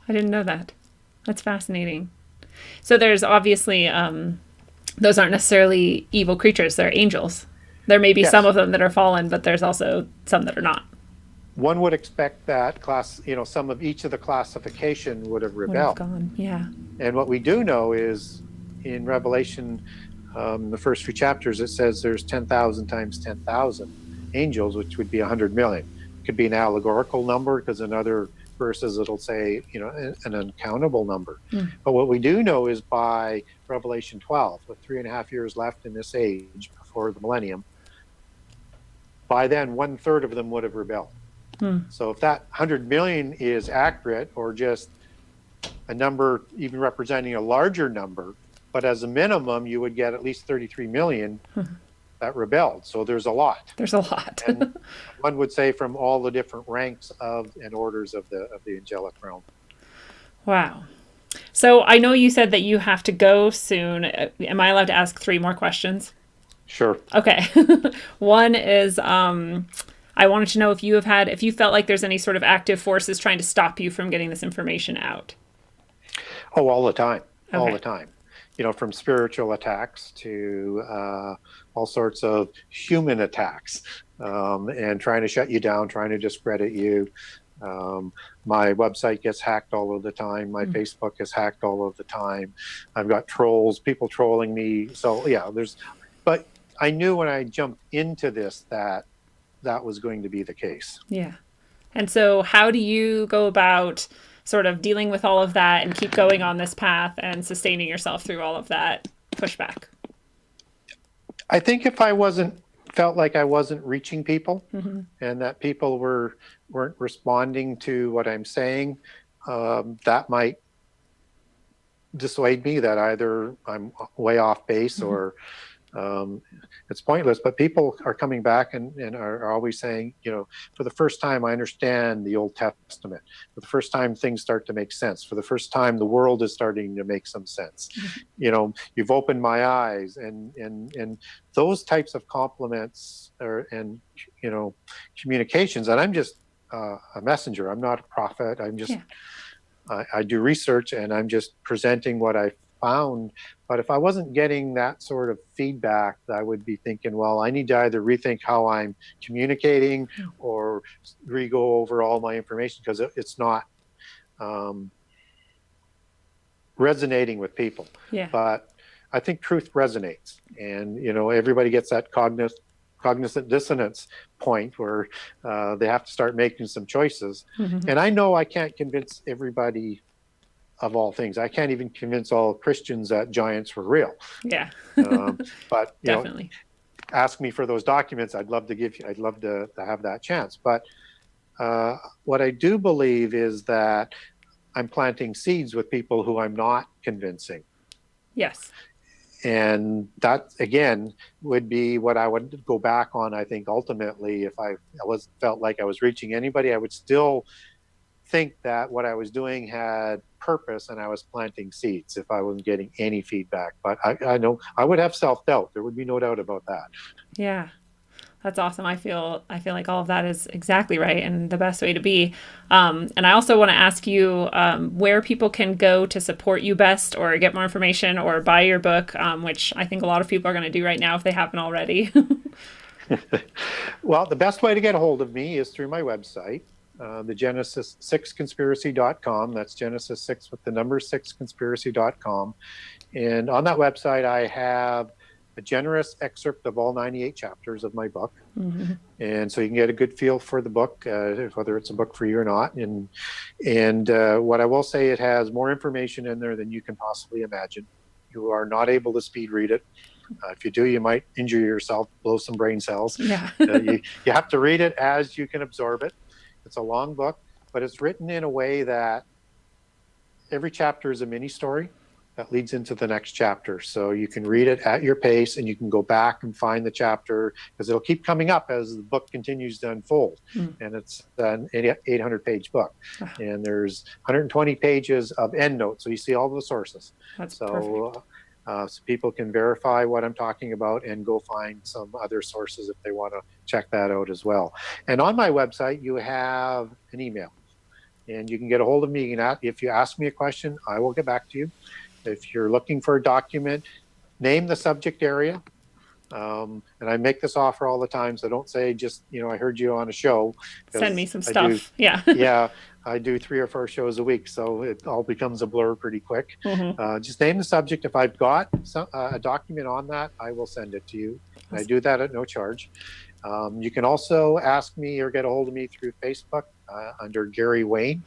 S2: I didn't know that. That's fascinating. So there's obviously those aren't necessarily evil creatures; they're angels. There may be some of them that are fallen, but there's also some that are not.
S3: One would expect that some of each of the classification would have rebelled. And what we do know is in Revelation, the first few chapters, it says there's 10,000 times 10,000 angels, which would be 100 million. It could be an allegorical number, because in other verses it'll say, an uncountable number. But what we do know is by Revelation 12, with 3.5 years left in this age before the millennium, by then 1/3 of them would have rebelled. So if that 100 million is accurate, or just a number even representing a larger number, but as a minimum, you would get at least 33 million that rebelled. So there's a lot.
S2: There's a lot.
S3: And one would say from all the different ranks of and orders of the angelic realm.
S2: Wow. So I know you said that you have to go soon. Am I allowed to ask 3 more questions?
S3: Sure.
S2: Okay. One is, I wanted to know if you felt like there's any sort of active forces trying to stop you from getting this information out.
S3: Oh, all the time. Okay. All the time. From spiritual attacks to all sorts of human attacks, and trying to shut you down, trying to discredit you. My website gets hacked all of the time. My Facebook is hacked all of the time. I've got trolls, people trolling me. So yeah, but I knew when I jumped into this that was going to be the case.
S2: Yeah. And so how do you go about sort of dealing with all of that and keep going on this path and sustaining yourself through all of that pushback?
S3: I think if I felt like I wasn't reaching people, and that people weren't responding to what I'm saying, that might dissuade me that either I'm way off base or it's pointless. But people are coming back and are always saying, for the first time I understand the Old Testament. For the first time things start to make sense. For the first time the world is starting to make some sense. You've opened my eyes, and those types of compliments and communications. And I'm just a messenger. I'm not a prophet. I'm just I do research, and I'm just presenting what I found. But if I wasn't getting that sort of feedback, I would be thinking, well, I need to either rethink how I'm communicating or re-go over all my information, because it's not resonating with people. But I think truth resonates, and everybody gets that cognizant dissonance point where they have to start making some choices. And I know I can't convince everybody of all things. I can't even convince all Christians that giants were real. But
S2: definitely
S3: ask me for those documents. I'd love to have that chance. But what I do believe is that I'm planting seeds with people who I'm not convincing.
S2: Yes.
S3: And that, again, would be what I would go back on. I think ultimately, if I felt like I was reaching anybody, I would still think that what I was doing had purpose and I was planting seeds if I wasn't getting any feedback. But I know I would have self-doubt. There would be no doubt about that.
S2: Yeah. That's awesome. I feel like all of that is exactly right and the best way to be. And I also want to ask you where people can go to support you best, or get more information, or buy your book, which I think a lot of people are going to do right now if they haven't already.
S3: Well, the best way to get a hold of me is through my website, the Genesis6conspiracy.com. That's Genesis 6 with the number 6conspiracy.com. And on that website, I have a generous excerpt of all 98 chapters of my book. Mm-hmm. And so you can get a good feel for the book, whether it's a book for you or not. And what I will say, it has more information in there than you can possibly imagine. You are not able to speed read it. If you do, you might injure yourself, blow some brain cells.
S2: Yeah.
S3: You have to read it as you can absorb it. It's a long book, but it's written in a way that every chapter is a mini story that leads into the next chapter. So you can read it at your pace, and you can go back and find the chapter, because it'll keep coming up as the book continues to unfold. And it's an 800-page book. And there's 120 pages of endnotes. So you see all the sources.
S2: That's
S3: so
S2: perfect.
S3: So people can verify what I'm talking about and go find some other sources if they want to check that out as well. And on my website, you have an email, and you can get a hold of me. If you ask me a question, I will get back to you. If you're looking for a document, name the subject area. And I make this offer all the time, so don't say just, I heard you on a show.
S2: Send me some stuff.
S3: Yeah, I do 3 or 4 shows a week, so it all becomes a blur pretty quick. Mm-hmm. Just name the subject. If I've got a document on that, I will send it to you. And I do that at no charge. You can also ask me or get a hold of me through Facebook under Gary Wayne.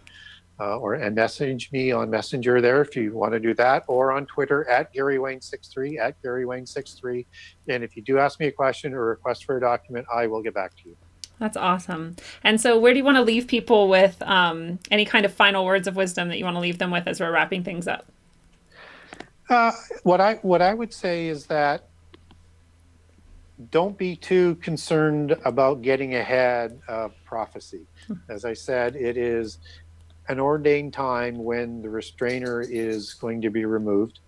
S3: And message me on Messenger there if you want to do that, or on Twitter at GaryWayne63, at GaryWayne63. And if you do ask me a question or request for a document, I will get back to you.
S2: That's awesome. And so where do you want to leave people with any kind of final words of wisdom that you want to leave them with as we're wrapping things up?
S3: What I would say is that don't be too concerned about getting ahead of prophecy. As I said, it is an ordained time when the restrainer is going to be removed,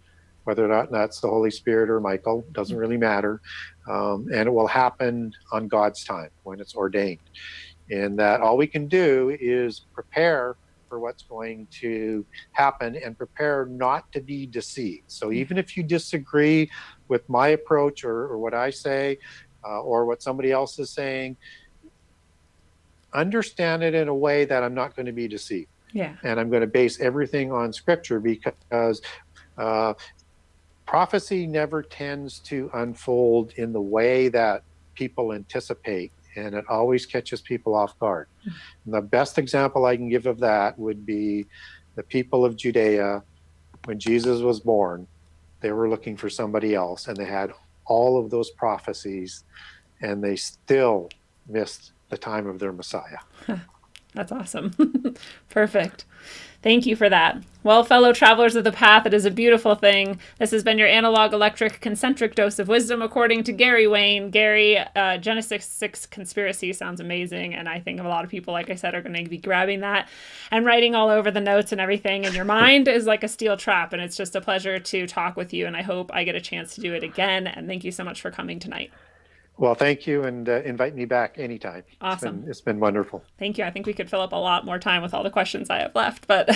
S3: whether or not that's the Holy Spirit or Michael, doesn't really matter. And it will happen on God's time when it's ordained. And that all we can do is prepare for what's going to happen and prepare not to be deceived. So even if you disagree with my approach or what I say or what somebody else is saying, understand it in a way that I'm not going to be deceived.
S2: Yeah.
S3: And I'm going to base everything on scripture, because prophecy never tends to unfold in the way that people anticipate, and it always catches people off guard. And the best example I can give of that would be the people of Judea. When Jesus was born, they were looking for somebody else, and they had all of those prophecies, and they still missed the time of their Messiah.
S2: That's awesome. Perfect. Thank you for that. Well, fellow travelers of the path, it is a beautiful thing. This has been your analog, electric, concentric dose of wisdom, according to Gary Wayne. Gary, Genesis 6 Conspiracy sounds amazing, and I think a lot of people, like I said, are going to be grabbing that and writing all over the notes and everything, and your mind is like a steel trap, and it's just a pleasure to talk with you, and I hope I get a chance to do it again, and thank you so much for coming tonight.
S3: Well, thank you, and invite me back anytime.
S2: Awesome.
S3: It's been wonderful.
S2: Thank you. I think we could fill up a lot more time with all the questions I have left, but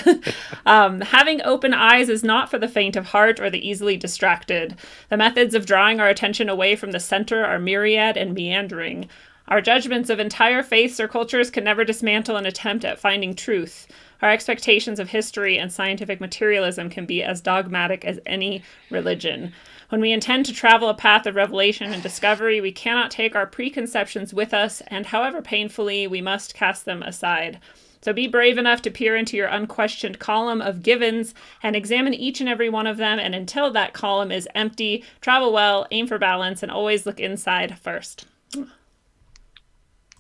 S2: having open eyes is not for the faint of heart or the easily distracted. The methods of drawing our attention away from the center are myriad and meandering. Our judgments of entire faiths or cultures can never dismantle an attempt at finding truth. Our expectations of history and scientific materialism can be as dogmatic as any religion. When we intend to travel a path of revelation and discovery, we cannot take our preconceptions with us, and however painfully, we must cast them aside. So be brave enough to peer into your unquestioned column of givens and examine each and every one of them, and until that column is empty, travel well, aim for balance, and always look inside first.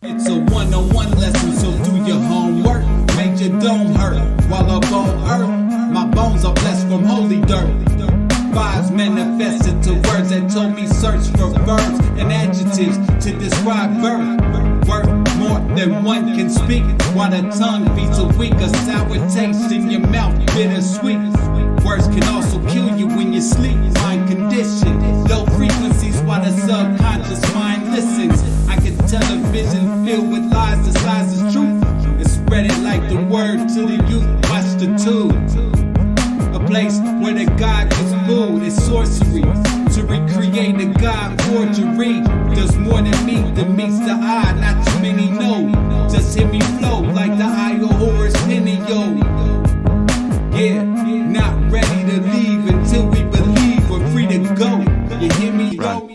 S4: It's a one-on-one lesson, so do your homework. Make your dome hurt while up on earth. My bones are blessed from holy dirt. Vibes manifested to words that told me search for verbs and adjectives to describe birth. Worth more than one can speak. While the tongue feeds a weak, a sour taste in your mouth, bittersweet. Words can also kill you when you sleep. Mind condition, low frequencies while the subconscious mind listens. I can television filled with lies disguised as truth, and spread it like the word to the youth. Watch the tube. A place where the God gets food is sorcery. To recreate the God forgery does more than meets the eye. Not too many know. Just hear me flow like the eye of Horus Henio. Yeah, not ready to leave until we believe we're free to go. You hear me? Go.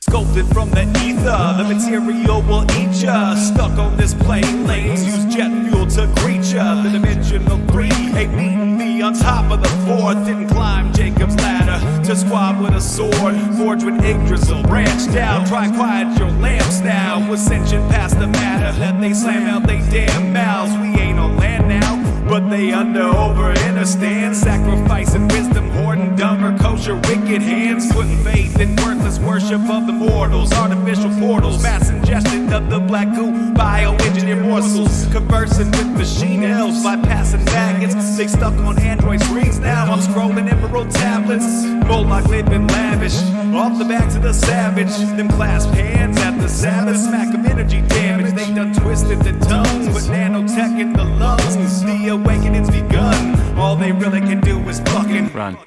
S5: Sculpted from the ether, the material will eat ya. Stuck on this plane, lanes use jet fuel to greet ya. The dimensional three ain't meeting me on top of the fourth. Didn't climb Jacob's ladder to squab with a sword. Forged with Yggdrasil, branched down. Try quiet your lamps now. Ascension past the matter that they slam out they damn mouths. We ain't on land now, but they over understand. Sacrificing wisdom, hoarding dumber, kosher, wicked hands. Putting faith in worthless worship of the mortals. Artificial portals, mass ingestion of the black goo. Bioengineered morsels, conversing with machine elves. Bypassing maggots, they stuck on Android screens now. I'm scrolling emerald tablets. Moloch living lavish, off the backs of the savage. Them clasp hands at the Sabbath. Smack of energy damage, they done twisted the tongues. With nanotech in the lungs, the awakening's begun. All they really can do is fucking
S1: Run.